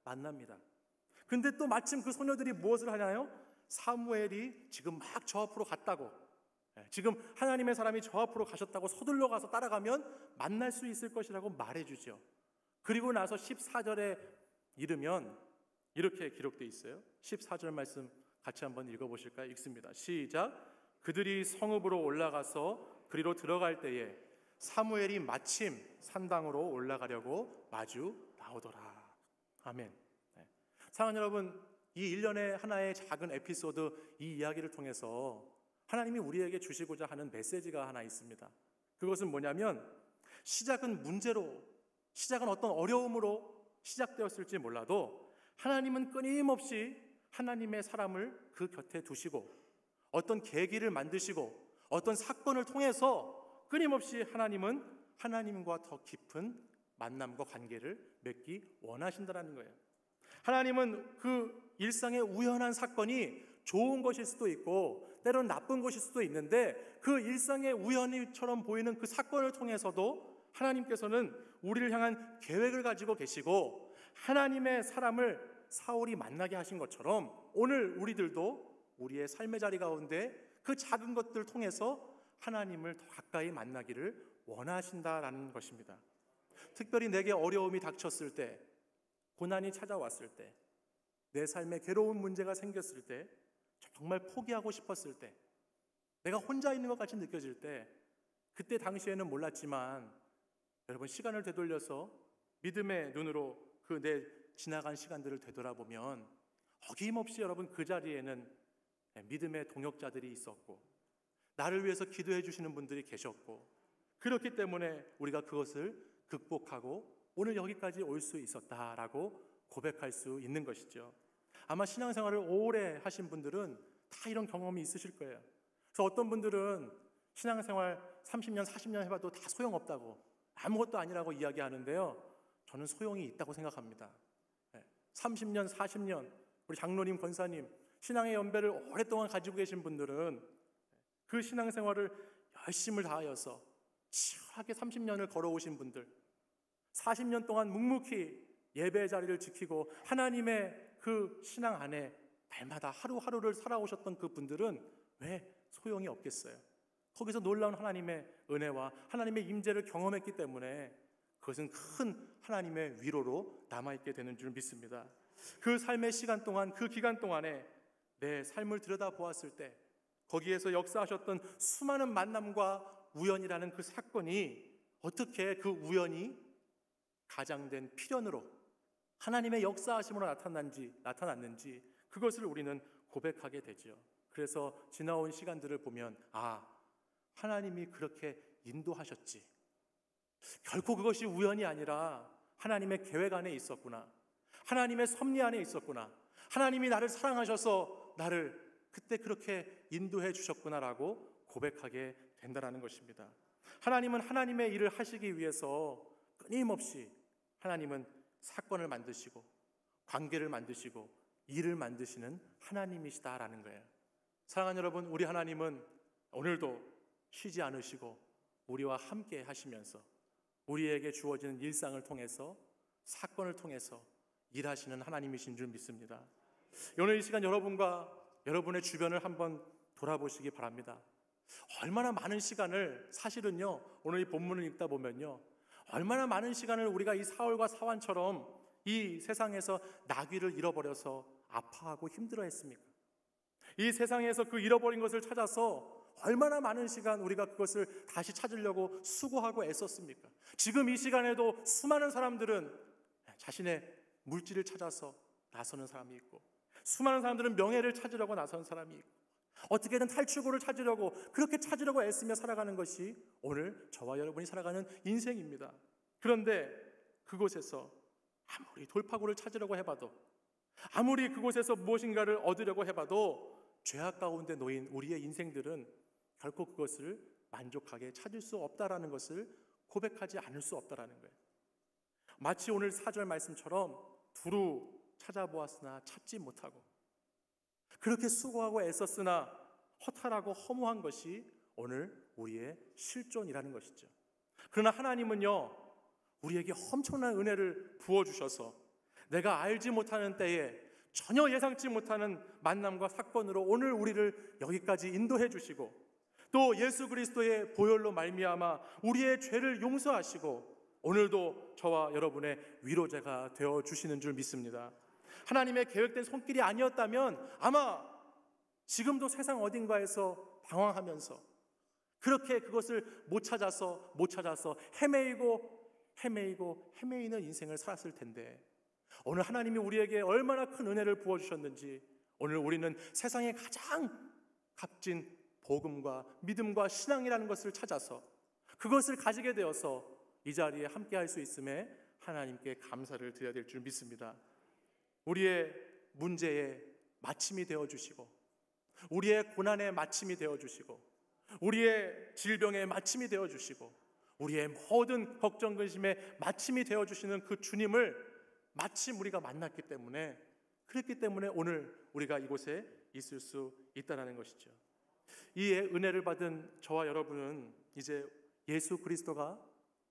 만납니다. 근데 또 마침 그 소녀들이 무엇을 하냐요? 사무엘이 지금 막 저 앞으로 갔다고, 지금 하나님의 사람이 저 앞으로 가셨다고 서둘러 가서 따라가면 만날 수 있을 것이라고 말해주죠. 그리고 나서 14절에 이르면 이렇게 기록되어 있어요. 14절 말씀 같이 한번 읽어보실까요? 읽습니다. 시작. 그들이 성읍으로 올라가서 그리로 들어갈 때에 사무엘이 마침 산당으로 올라가려고 마주 나오더라. 아멘. 사랑하는 여러분, 이 일련의 하나의 작은 에피소드, 이 이야기를 통해서 하나님이 우리에게 주시고자 하는 메시지가 하나 있습니다. 그것은 뭐냐면 시작은 문제로, 시작은 어떤 어려움으로 시작되었을지 몰라도 하나님은 끊임없이 하나님의 사람을 그 곁에 두시고 어떤 계기를 만드시고 어떤 사건을 통해서 끊임없이 하나님은 하나님과 더 깊은 만남과 관계를 맺기 원하신다는 거예요. 하나님은 그 일상의 우연한 사건이 좋은 것일 수도 있고 때로는 나쁜 것일 수도 있는데 그 일상의 우연처럼 보이는 그 사건을 통해서도 하나님께서는 우리를 향한 계획을 가지고 계시고 하나님의 사람을 사울이 만나게 하신 것처럼 오늘 우리들도 우리의 삶의 자리 가운데 그 작은 것들을 통해서 하나님을 더 가까이 만나기를 원하신다라는 것입니다. 특별히 내게 어려움이 닥쳤을 때, 고난이 찾아왔을 때, 내 삶에 괴로운 문제가 생겼을 때, 정말 포기하고 싶었을 때, 내가 혼자 있는 것 같이 느껴질 때, 그때 당시에는 몰랐지만 여러분 시간을 되돌려서 믿음의 눈으로 그 내 지나간 시간들을 되돌아보면 어김없이 여러분 그 자리에는 믿음의 동역자들이 있었고 나를 위해서 기도해 주시는 분들이 계셨고 그렇기 때문에 우리가 그것을 극복하고 오늘 여기까지 올 수 있었다라고 고백할 수 있는 것이죠. 아마 신앙생활을 오래 하신 분들은 다 이런 경험이 있으실 거예요. 그래서 어떤 분들은 신앙생활 30년, 40년 해봐도 다 소용없다고, 아무것도 아니라고 이야기하는데요. 저는 소용이 있다고 생각합니다. 30년, 40년 우리 장로님, 권사님 신앙의 연배를 오랫동안 가지고 계신 분들은 그 신앙생활을 열심을 다하여서 치열하게 30년을 걸어오신 분들, 40년 동안 묵묵히 예배의 자리를 지키고 하나님의 그 신앙 안에 날마다 하루하루를 살아오셨던 그 분들은 왜 소용이 없겠어요? 거기서 놀라운 하나님의 은혜와 하나님의 임재를 경험했기 때문에 그것은 큰 하나님의 위로로 남아있게 되는 줄 믿습니다. 그 삶의 시간 동안, 그 기간 동안에 내 삶을 들여다보았을 때 거기에서 역사하셨던 수많은 만남과 우연이라는 그 사건이 어떻게 그 우연이 가장된 필연으로 하나님의 역사하심으로 나타났는지 그것을 우리는 고백하게 되죠. 그래서 지나온 시간들을 보면 하나님이 그렇게 인도하셨지, 결코 그것이 우연이 아니라 하나님의 계획 안에 있었구나, 하나님의 섭리 안에 있었구나, 하나님이 나를 사랑하셔서 나를 그때 그렇게 인도해 주셨구나라고 고백하게 된다는 것입니다. 하나님은 하나님의 일을 하시기 위해서 끊임없이 하나님은 사건을 만드시고 관계를 만드시고 일을 만드시는 하나님이시다라는 거예요. 사랑하는 여러분, 우리 하나님은 오늘도 쉬지 않으시고 우리와 함께 하시면서 우리에게 주어지는 일상을 통해서 사건을 통해서 일하시는 하나님이신 줄 믿습니다. 오늘 이 시간 여러분과 여러분의 주변을 한번 돌아보시기 바랍니다. 얼마나 많은 시간을, 사실은요 오늘 이 본문을 읽다 보면요 얼마나 많은 시간을 우리가 이 사울과 사환처럼 이 세상에서 나귀를 잃어버려서 아파하고 힘들어했습니까? 이 세상에서 그 잃어버린 것을 찾아서 얼마나 많은 시간 우리가 그것을 다시 찾으려고 수고하고 애썼습니까? 지금 이 시간에도 수많은 사람들은 자신의 물질을 찾아서 나서는 사람이 있고, 수많은 사람들은 명예를 찾으려고 나서는 사람이 있고, 어떻게든 탈출구를 찾으려고 그렇게 찾으려고 애쓰며 살아가는 것이 오늘 저와 여러분이 살아가는 인생입니다. 그런데 그곳에서 아무리 돌파구를 찾으려고 해봐도, 아무리 그곳에서 무엇인가를 얻으려고 해봐도 죄악 가운데 놓인 우리의 인생들은 결코 그것을 만족하게 찾을 수 없다라는 것을 고백하지 않을 수 없다라는 거예요. 마치 오늘 4절 말씀처럼 두루 찾아보았으나 찾지 못하고, 그렇게 수고하고 애썼으나 허탈하고 허무한 것이 오늘 우리의 실존이라는 것이죠. 그러나 하나님은요 우리에게 엄청난 은혜를 부어주셔서 내가 알지 못하는 때에 전혀 예상치 못하는 만남과 사건으로 오늘 우리를 여기까지 인도해 주시고, 또 예수 그리스도의 보혈로 말미암아 우리의 죄를 용서하시고 오늘도 저와 여러분의 위로자가 되어 주시는 줄 믿습니다. 하나님의 계획된 손길이 아니었다면 아마 지금도 세상 어딘가에서 방황하면서 그렇게 그것을 못 찾아서 헤매이는 인생을 살았을 텐데, 오늘 하나님이 우리에게 얼마나 큰 은혜를 부어주셨는지 오늘 우리는 세상에 가장 값진 복음과 믿음과 신앙이라는 것을 찾아서 그것을 가지게 되어서 이 자리에 함께 할 수 있음에 하나님께 감사를 드려야 될 줄 믿습니다. 우리의 문제의 마침이 되어주시고, 우리의 고난의 마침이 되어주시고, 우리의 질병의 마침이 되어주시고, 우리의 모든 걱정 근심의 마침이 되어주시는 그 주님을 마침 우리가 만났기 때문에, 그랬기 때문에 오늘 우리가 이곳에 있을 수 있다는 것이죠. 이 은혜를 받은 저와 여러분은 이제 예수 그리스도가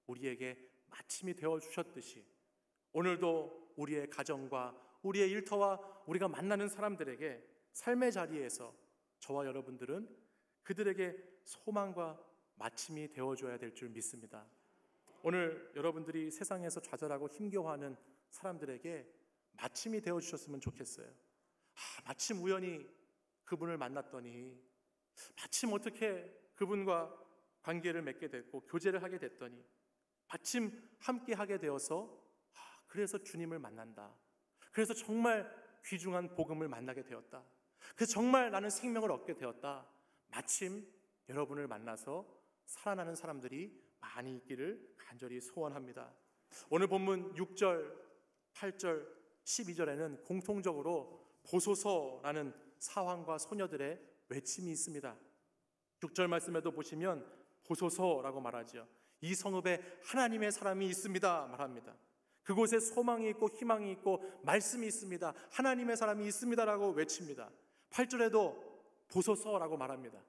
우리에게 마침이 되어주셨듯이 오늘도 우리의 가정과 우리의 일터와 우리가 만나는 사람들에게 삶의 자리에서 저와 여러분들은 그들에게 소망과 마침이 되어줘야 될 줄 믿습니다. 오늘 여러분들이 세상에서 좌절하고 힘겨워하는 사람들에게 마침이 되어주셨으면 좋겠어요. 마침 우연히 그분을 만났더니, 마침 어떻게 그분과 관계를 맺게 됐고 교제를 하게 됐더니, 마침 함께 하게 되어서 그래서 주님을 만난다, 그래서 정말 귀중한 복음을 만나게 되었다, 그래서 정말 나는 생명을 얻게 되었다, 마침 여러분을 만나서 살아나는 사람들이 많이 있기를 간절히 소원합니다. 오늘 본문 6절, 8절, 12절에는 공통적으로 보소서라는 사황과 소녀들의 외침이 있습니다. 6절 말씀에도 보시면 보소서라고 말하죠. 이 성읍에 하나님의 사람이 있습니다 말합니다. 그곳에 소망이 있고 희망이 있고 말씀이 있습니다. 하나님의 사람이 있습니다라고 외칩니다. 8절에도 보소서라고 말합니다.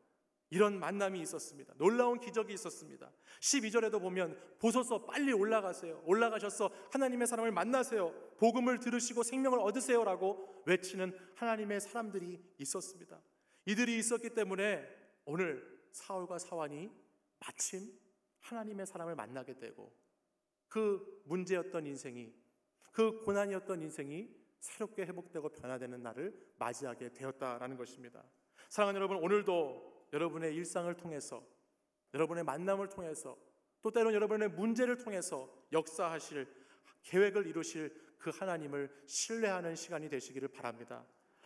이런 만남이 있었습니다. 놀라운 기적이 있었습니다. 12절에도 보면 보소서, 빨리 올라가세요. 올라가셔서 하나님의 사람을 만나세요. 복음을 들으시고 생명을 얻으세요라고 외치는 하나님의 사람들이 있었습니다. 이들이 있었기 때문에 오늘 사울과 사환이 마침 하나님의 사람을 만나게 되고 그 문제였던 인생이, 그 고난이었던 인생이 새롭게 회복되고 변화되는 날을 맞이하게 되었다라는 것입니다. 사랑하는 여러분, 오늘도 여러분의 일상을 통해서, 여러분의 만남을 통해서, 또 때로는 여러분의 문제를 통해서 역사하실, 계획을 이루실 그 하나님을 신뢰하는 시간이 되시기를 바랍니다.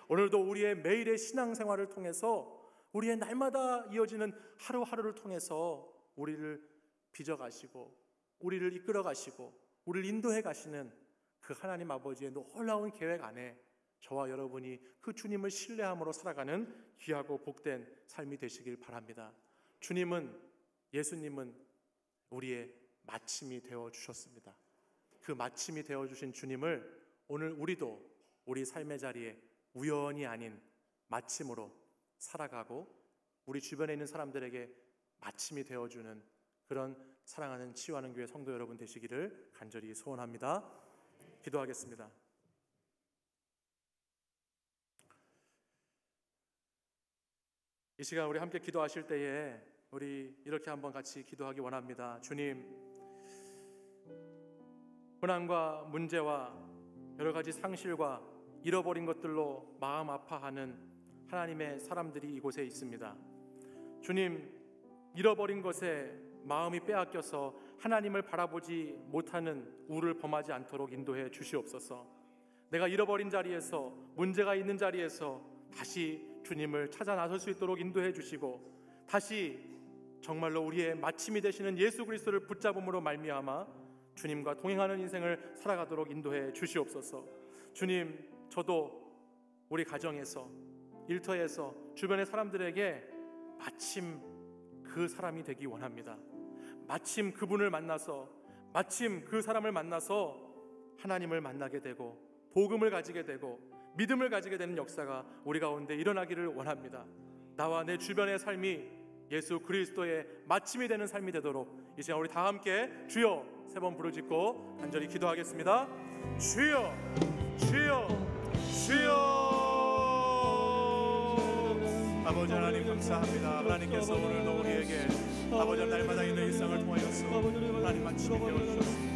오늘도 우리의 매일의 신앙생활을 통해서, 우리의 날마다 이어지는 하루하루를 통해서 우리를 빚어가시고 우리를 이끌어가시고 우리를 인도해 가시는 그 하나님 아버지의 놀라운 계획 안에 저와 여러분이 그 주님을 신뢰함으로 살아가는 귀하고 복된 삶이 되시길 바랍니다. 주님은, 예수님은 우리의 마침이 되어주셨습니다. 그 마침이 되어주신 주님을 오늘 우리도 우리 삶의 자리에 우연이 아닌 마침으로 살아가고 우리 주변에 있는 사람들에게 마침이 되어주는 그런 사랑하는 치유하는 교회 성도 여러분 되시기를 간절히 소원합니다. 기도하겠습니다. 이 시간 우리 함께 기도하실 때에 우리 이렇게 한번 같이 기도하기 원합니다. 주님, 고난과 문제와 여러 가지 상실과 잃어버린 것들로 마음 아파하는 하나님의 사람들이 이곳에 있습니다. 주님, 잃어버린 것에 마음이 빼앗겨서 하나님을 바라보지 못하는 우를 범하지 않도록 인도해 주시옵소서. 내가 잃어버린 자리에서, 문제가 있는 자리에서 다시 주님을 찾아 나설 수 있도록 인도해 주시고, 다시 정말로 우리의 마침이 되시는 예수 그리스도를 붙잡음으로 말미암아 주님과 동행하는 인생을 살아가도록 인도해 주시옵소서. 주님, 저도 우리 가정에서, 일터에서, 주변의 사람들에게 마침 그 사람이 되기 원합니다. 마침 그분을 만나서, 마침 그 사람을 만나서 하나님을 만나게 되고 복음을 가지게 되고 믿음을 가지게 되는 역사가 우리 가운데 일어나기를 원합니다. 나와 내 주변의 삶이 예수 그리스도의 마침이 되는 삶이 되도록 이 시간 우리 다 함께 주여 세 번 부르짖고 간절히 기도하겠습니다. 주여, 주여, 주여. 아버지 하나님 감사합니다. 하나님께서 오늘도 우리에게 아버지 날마다 있는 일상을 통하여서 하나님 마침이 되어주셨습니다.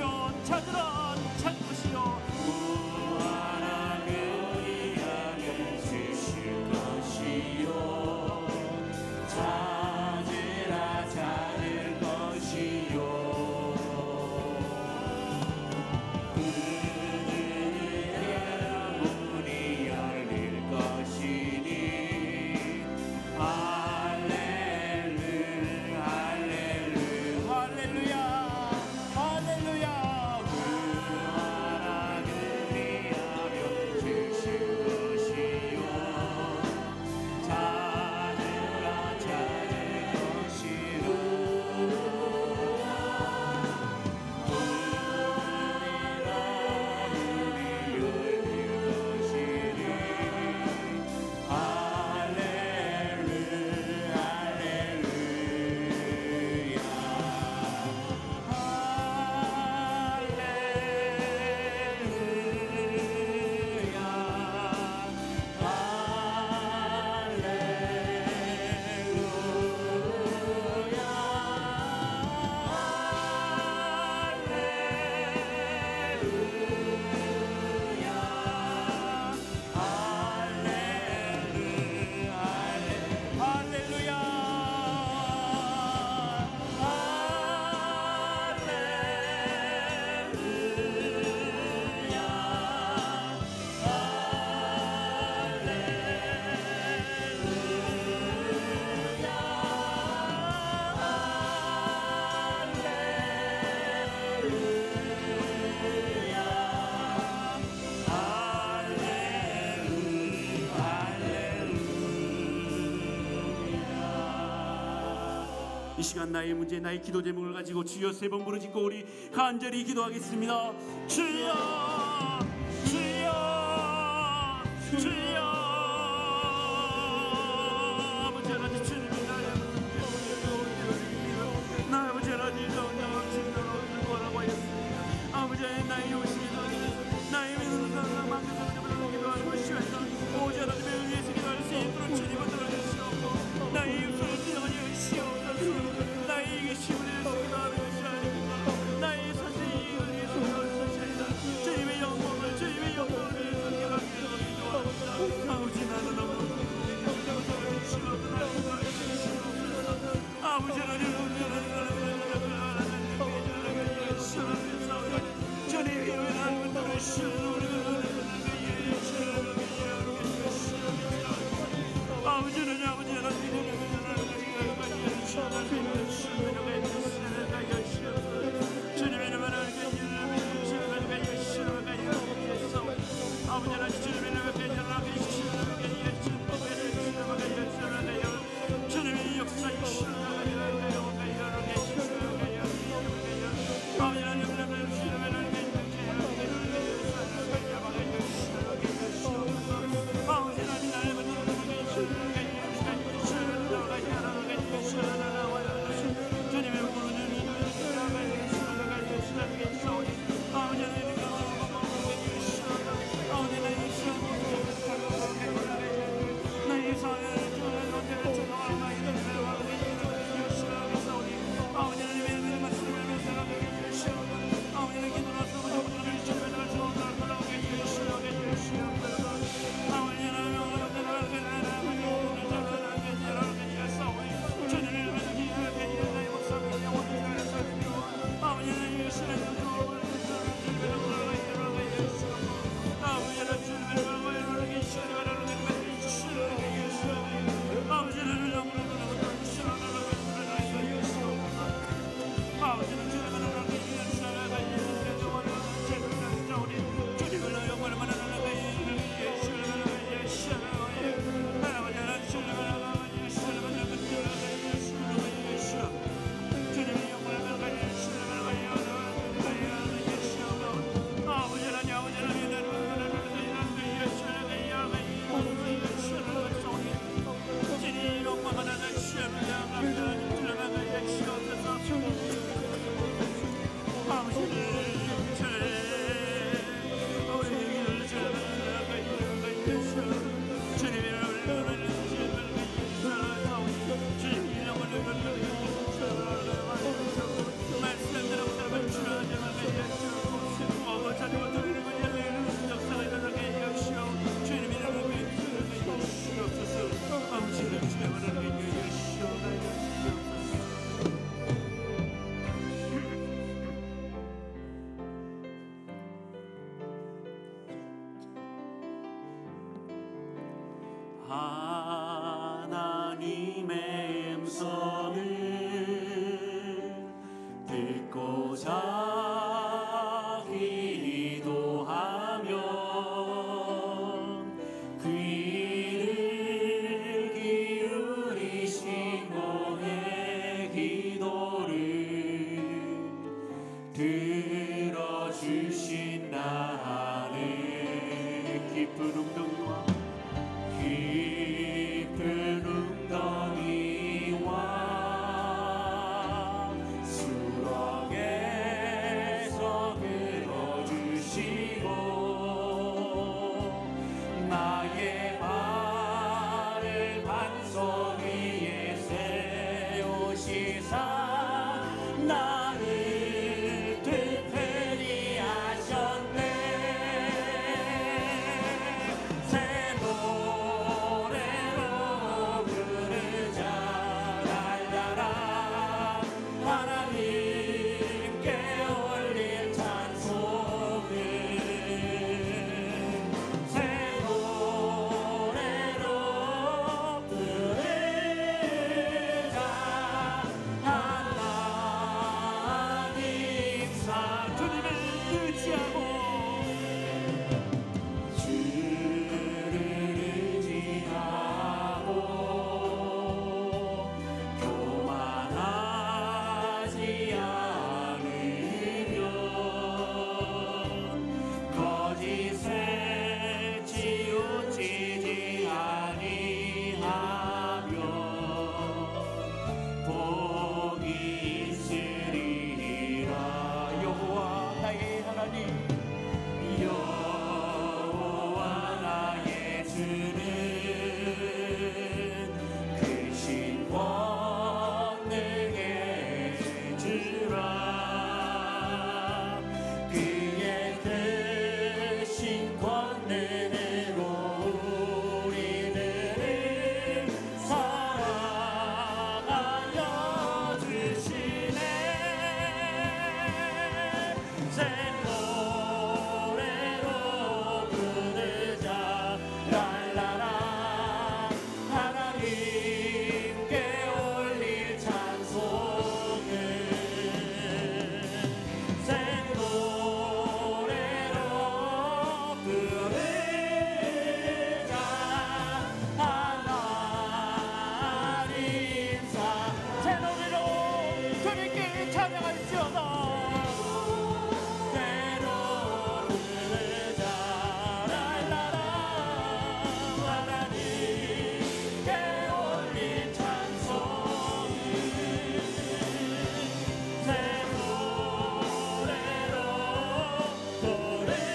찾으면 찾으라 찾으시오 구하라 그리하면 주실 것이요 찾으라 찾을 것이요 그들에게 문이 열릴 것이니 할렐루야 할렐루야 할렐루야 구하라 그리하면 주실 것이요 찾으라 찾을 것이요 이 시간 나의 문제 나의 기도 제목을 가지고 주여 세 번 부르짖고 우리 간절히 기도하겠습니다. 주여 주여 주여 아버지 하나님 주님이 나의 나 아버지 하나님 너를 구하라고 하였습니다. 아버지 하나님 나의 욕심이 나의 믿음을 사랑하는 만큼 성령을 기도하는 것이오니 오직 하나님의 의해서 기도할 수 있도록 주님을 도와주시옵소서. 나의 육성을 지정하여 주시옵소서. 나의 이기심을 위해서 기도하는 것이 아닙니다. 나의 선생님을 위해서 기도하는 것이 아니라 주님의 영광을 위해서 기도합니다. 감사 기도하며 그 일을 기울이신 너의 기도를 들어주신 나는 깊은 웅덩이와 수렁에서 끌어주시고 나의 발을 반석 위에 세우시사 나를 든든히 하셨네. 새 노래로 부르자 날라라 하나님께 올릴 찬송을 새 노래로 부르자 하나님 사 주님을 의지하고 주를 의지하고 교만하지 않으면 거짓에 치우치지 아니하면 복이 있으리라. 여호와 나의 하나님 여호와 나의 주는 크신 권능의 주라. 그의 크신 권능으로 우리들을 사랑하여 주시네. 새 노래로 부르자 랄라라 하나님께 올릴 찬송을 새 노래로 부르자 하나님 사 새 노래로 주님께 찬양할지어다. 새로 부르자 랄라라 하나님께 올릴 찬송을 새 노래로 부르자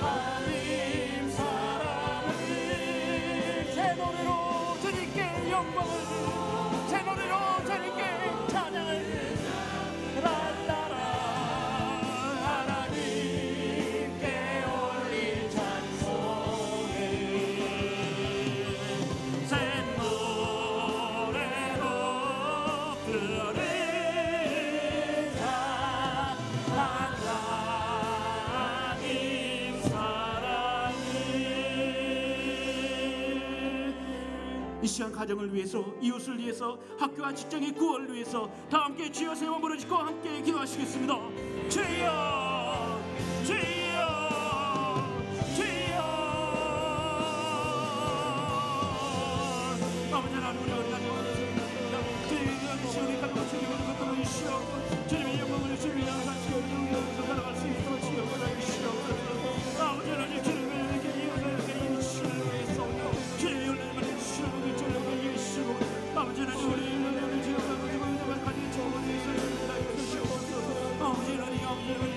하나님 사랑을 새 노래로 주님께 영광을 새 노래로 주님께 찬양을 랄라라 하나님께 올릴 찬송을 새 노래로 부르자 하나님 사랑을. 이 시간 가정을 위해서 이웃을 위해서 학교와 직장의 구원을 위해서 다 함께 주여 세워 부르짖고 함께 기도하시겠습니다. 주여 주여 주여 아버지 하나님 우리 어린 아들 주님의 시간이 가득한 주님의 것들을 주시오. 주님의 영광을 주님의 영광을 주님의 살아갈 수 있도록 주여 보내주시오. 아버지 하나님 주님의 이웃에게 이 시간을 위해서 주님의 열매를 주시오. 주님의 예수로 아버지 하나님 우리 주님의 지역을 가진 좋은 예수를 주시옵소서. 아버지 하나님 아버지 하나님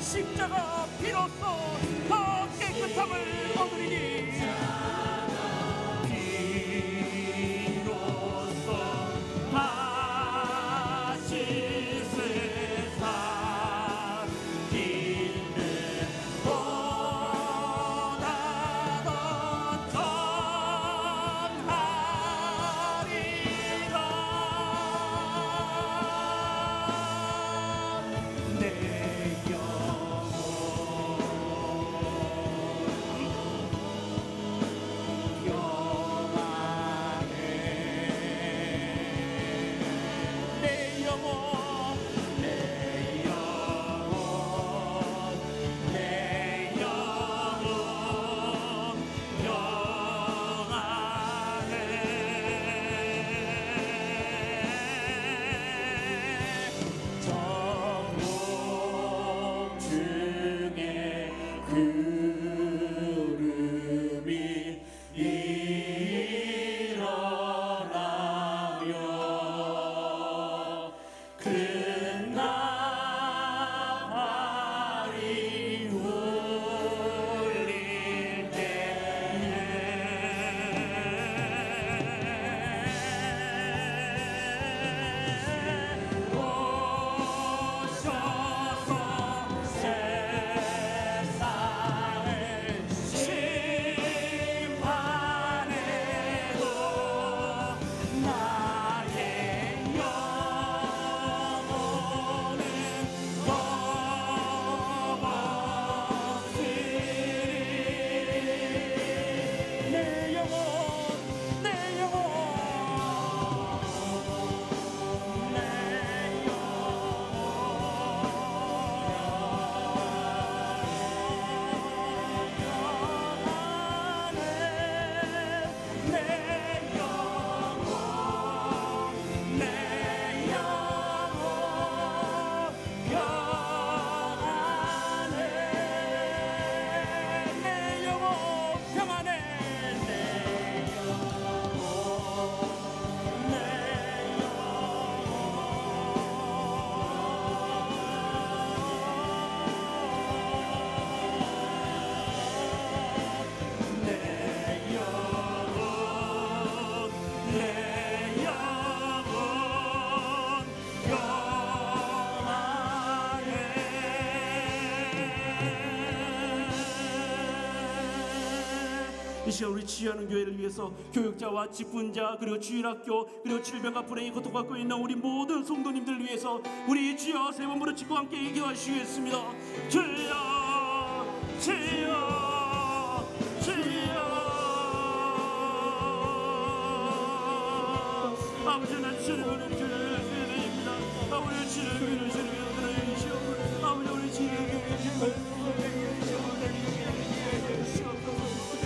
십자가 비로소 더 깨끗함을 얻으리니 비로소 다시 세상 길을 보다 더 전하리라. 내 구름이 일어나며 큰 나팔이 울릴 때에 오셔서 세상을 심판해도 나의 영혼은 겁없으리. 내 영혼 내 영혼 내 이 시간 우리 지휘하는 교회를 위해서 교육자와 직분자 그리고 주일학교 그리고 질병과 불행이 고통받고 있는 우리 모든 성도님들 위해서 우리 주여 세 번 부르짖고 함께 기도하시겠습니다. 주여 주여 주여. 아버지 난 주님을 드립니다. 아버지 주님을 드리시오. 아버지 우리 주님을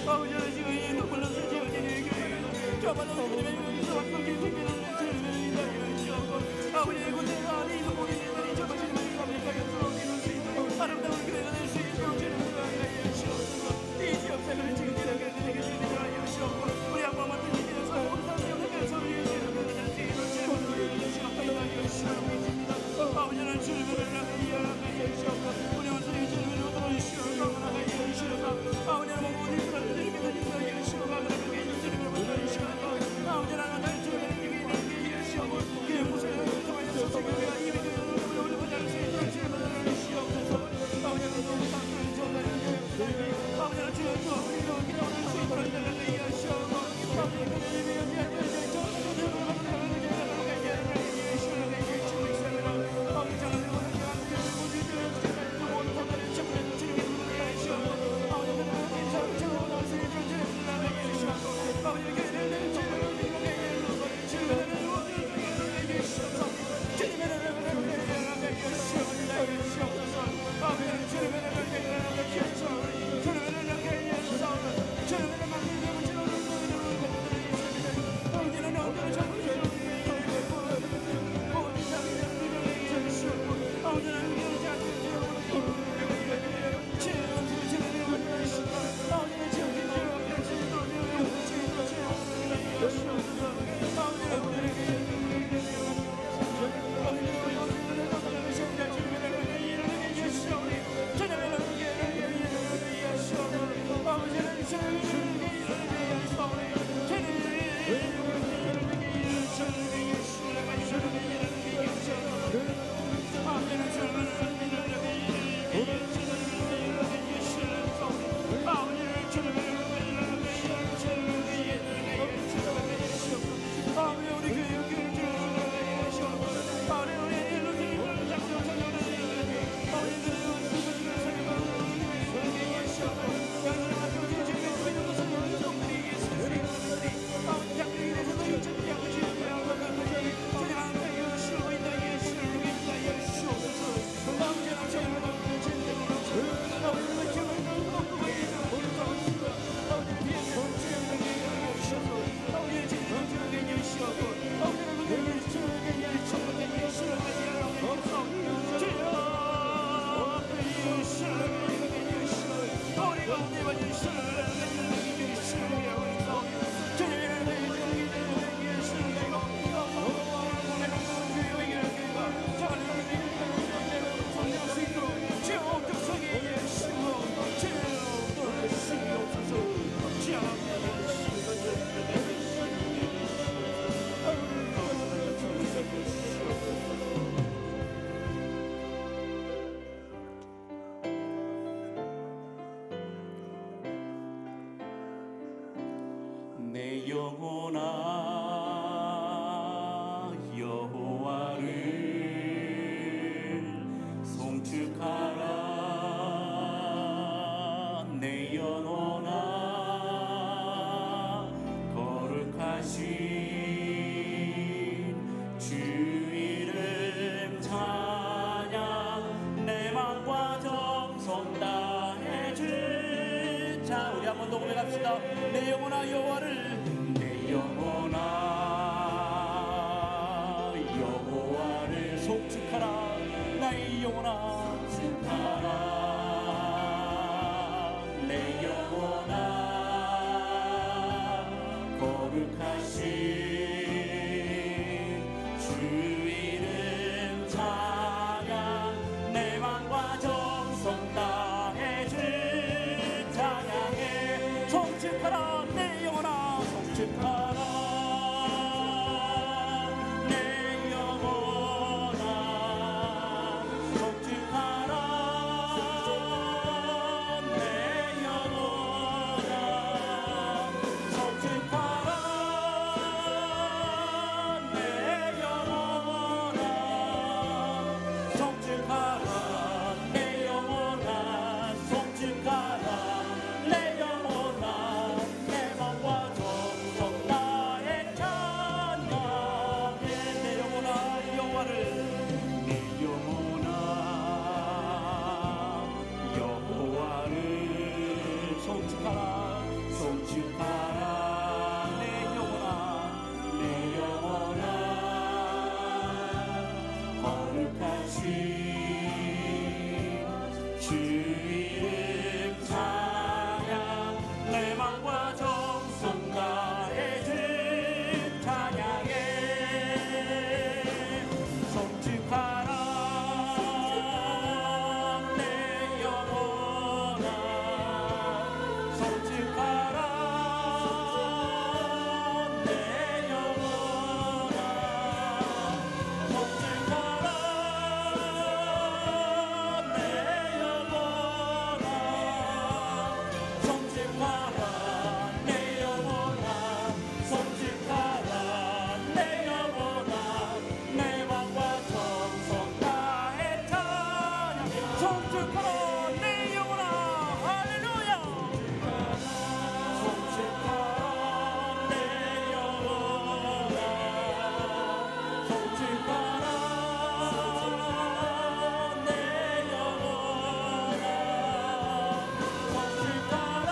아버지 지금 이 눈물로 지어지는 저만한 주님의 여기서 왔던 길을 아버지 이곳에 아니 이곳에 있는 저만 주님의 감리가 연수로 이룰 수 있는 아름다운 교회가 될 수 있도록 주님을 위하시옵소서. 이 지역사회를 지금 기다리게 주님을 하시옵고 우리 아빠 같은 이들에서 온 사람들에게 서로 주님을 될수 있도록 주님을 위하시옵소서. 아버지는 주 내 영혼아 거룩하신 주 이름 찬양 내 맘과 정성 다해 주자. 우리 한 번 더 고백합시다. 내 영혼아 여호와를 내 영혼아 여호와를 송축하라. 나의 영혼아 송축하라. 내 영혼아 거룩하신 주 이름 찬양 내 맘과 정성 다해 주 찬양해. 송축하라 내 영혼아 송축하라. 내 영혼아 송축하라. 내 영혼아 송축하라. 내 영혼아 송축하라. 내 영혼아 송축하라. 내 영혼아 내 맘과 정성 다해 찬양해. 내 영혼아 여호와를 내 영혼아 여호와를 송축하라. 송축하라. 내 영혼아 내 영혼아 거룩하신 주 이름 찬양 내 맘과 정성 다해 주 찬양해. 송축하라. 내 영혼아 송축하라. 내 영혼아 송축하라. 내 영혼아 송축하라. 내 영혼아 송축하라. 내 영혼아 내 맘과 정성 다해 찬양. 송축하라 내 영혼아. 할렐루야. 송축하라 내 영혼아. 송축하라 내 영혼아. 송축하라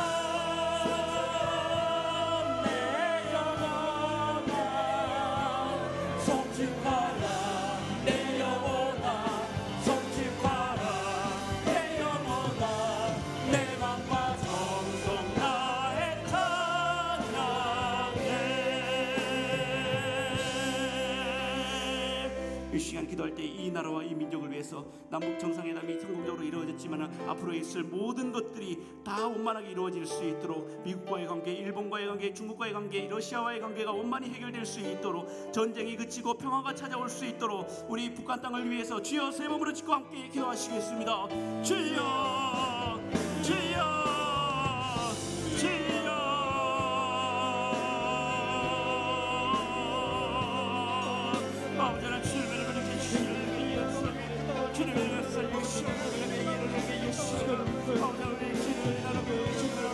내 영혼아. 송축하라 내 영혼아. 송축하라 내 영혼아. 내 맘과 정성 다해 찬양해. 이 시간 기도할 때 이 나라와 이 민족을 위해서 남북 정상회담이 성공적으로 이루어졌지만 앞으로 있을 모든 것들이 다 원만하게 이루어질 수 있도록 미국과의 관계, 일본과의 관계, 중국과의 관계, 러시아와의 관계가 원만히 해결될 수 있도록 전쟁이 그치고 평화가 찾아올 수 있도록 우리 북한 땅을 위해서 주여 세 몸으로 짓고 함께 기도하시겠습니다. 주여 주여 주여 아버지는 주님을 그렇게 주님을 위해서 주님을 위해서 예수님을 위해서 아버지 우리 주님을 나누고 주님을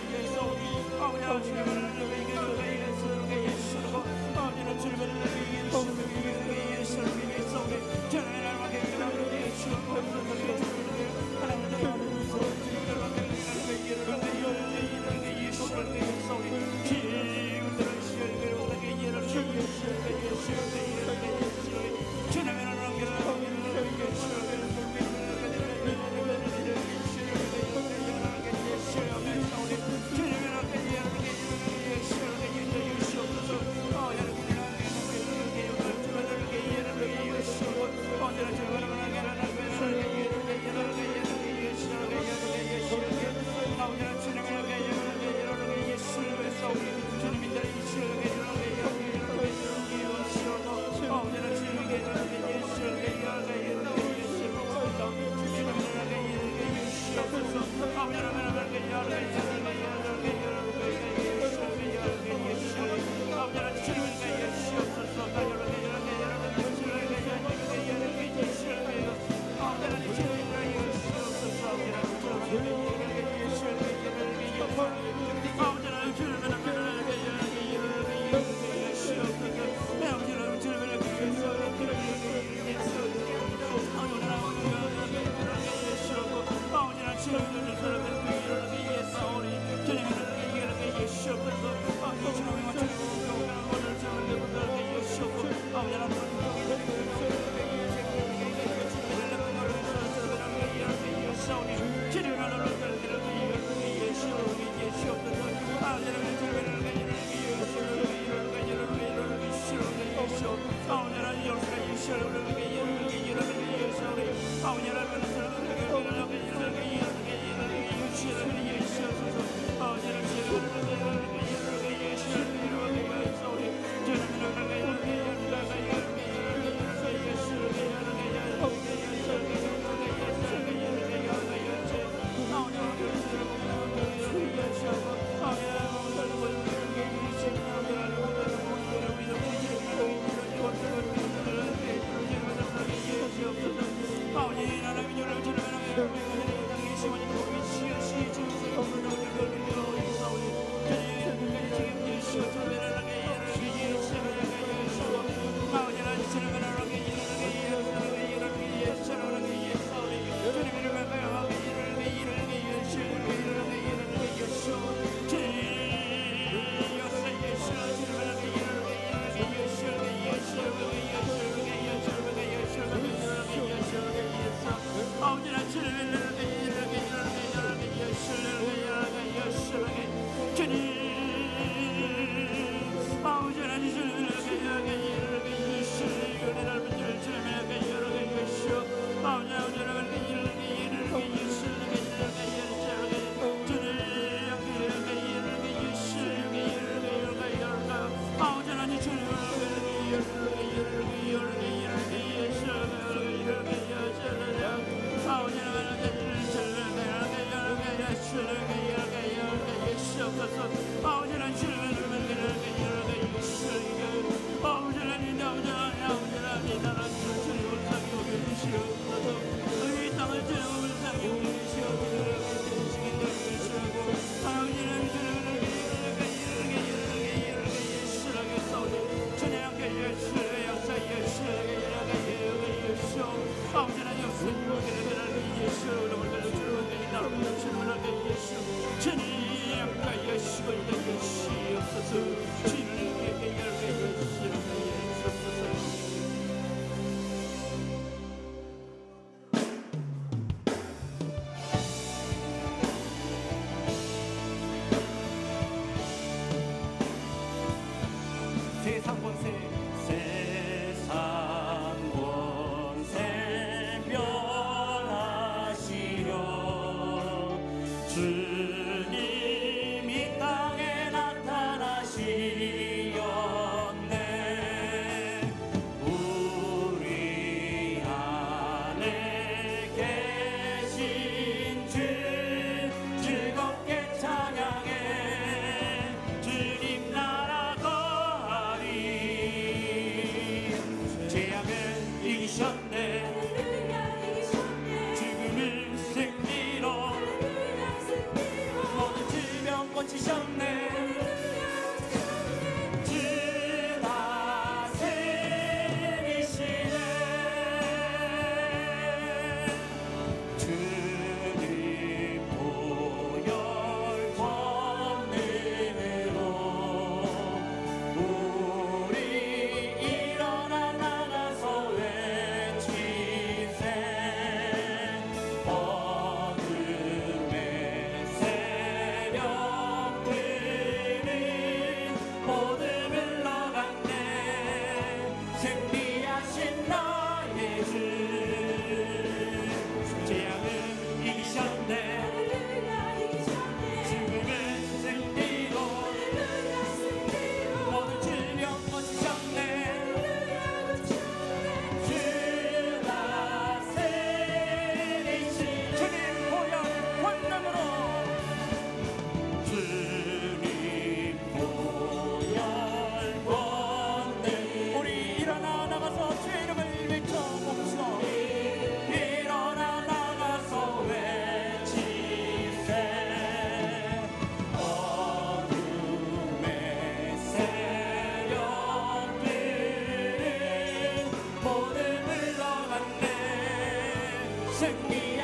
위해서 아버지 주님을 위해서 예수로 아버지는 주님을 위해서 예수를 위해서 우리 주님을 위해서 예수를 위해서 하나님을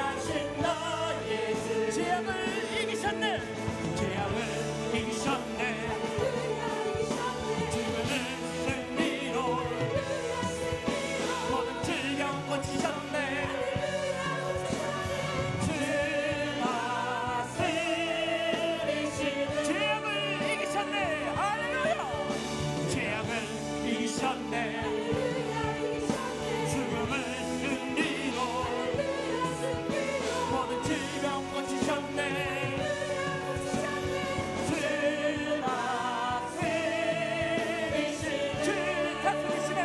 위대하신 나의 주 재앙을 이기셨네 재앙을 이기셨네 죽음을 승리로 모든 질병 고치셨네 주 다스리신 재앙을 이기셨네 할렐루야 재앙을 이기셨네 죽음을 승리로 모든 질병 고치셨네 주 다스리신 주 다스리시네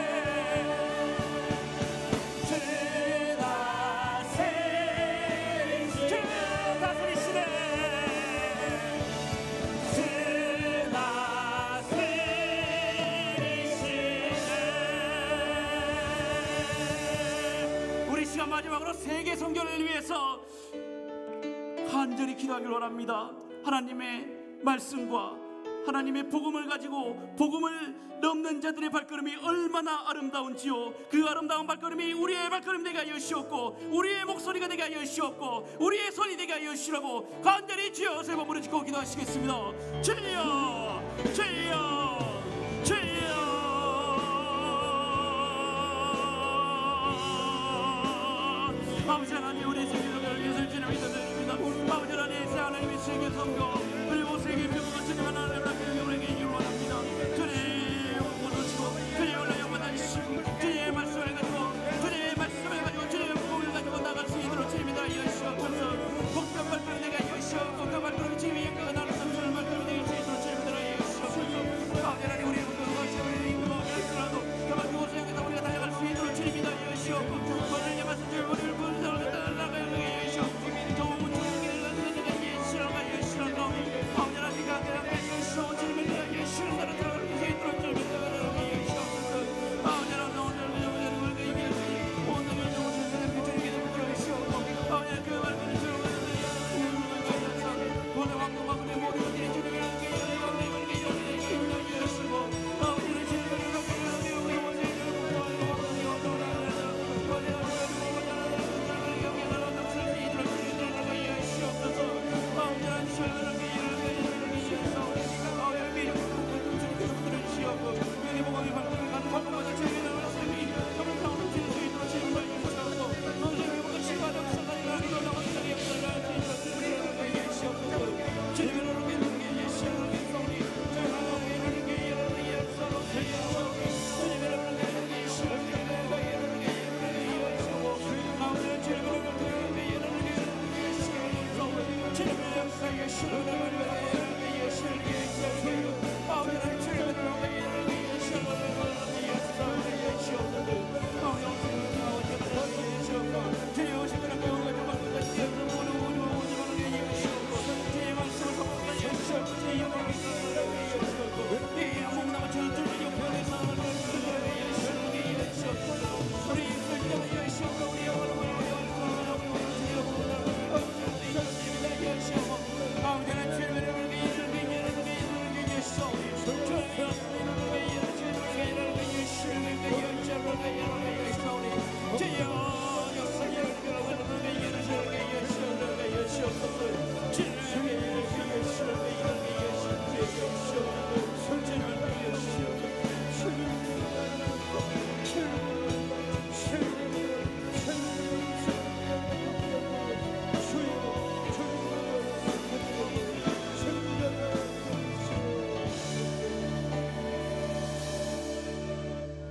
주 다스리신 주 다스리시네 주 다스리시네 우리 시간 마지막으로 세계 선교를 위해서 간절히 기도하기를 원합니다. 하나님의 말씀과 하나님의 복음을 가지고 복음을 넘는 자들의 발걸음이 얼마나 아름다운지요 그 아름다운 발걸음이 우리의 발걸음 되게 하여 주옵고 우리의 목소리가 되게 하여 주옵고 우리의 손이 되게 하여 주시라고 간절히 주여 세 번 부르짖고 기도하시겠습니다. 주여 주여 주여 아버지 하나님 우리 세계를 위해서 주님 믿어드립니다. 아버지 하나님 하나님의 세계 선교 그리고 세계 평화가 주님 하나님을 우리에게 유언합니다. 주님 모두시고 주님 원래 영원하시고 주님의 말씀을 가지고 주님의 복음을 가지고 나갈 수 있도록 주님이다 여시옵소서. 복잡한 발걸음 내가 여시옵고 복잡한 발걸음 주님의 영광을 나누는 삼천을 발걸음 내가 주시도록 주님이다 여시옵소서. 아버지 하나님 우리의 복음을 가지고 우리의 임금을 위하여서라도 그만 그곳을 향해서 우리가 달려갈 수 있도록 주님이다 여시옵고 오늘 예마스 주님 우리를 부르짖어 달라가 여기에 여시옵고 좋은 주님을 가지고 예시라가 여시라고 아버지 하나님 가게 여시옵고 주님을 위하여 여시라고 들어갈 수 있도록 주님이다 여시옵소서. 아버지 하나님 오늘 우리가 이기는 오늘 주님의 주님께 여시옵고 아버지 그 말씀을 들어가는 오늘 왕국과 그의 모든 것들이 주님의 함께 여시고 아버지는 주님을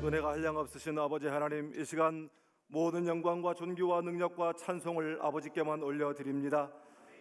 은혜가 한량없으신 아버지 하나님, 이 시간 모든 영광과 존귀와 능력과 찬송을 아버지께만 올려드립니다.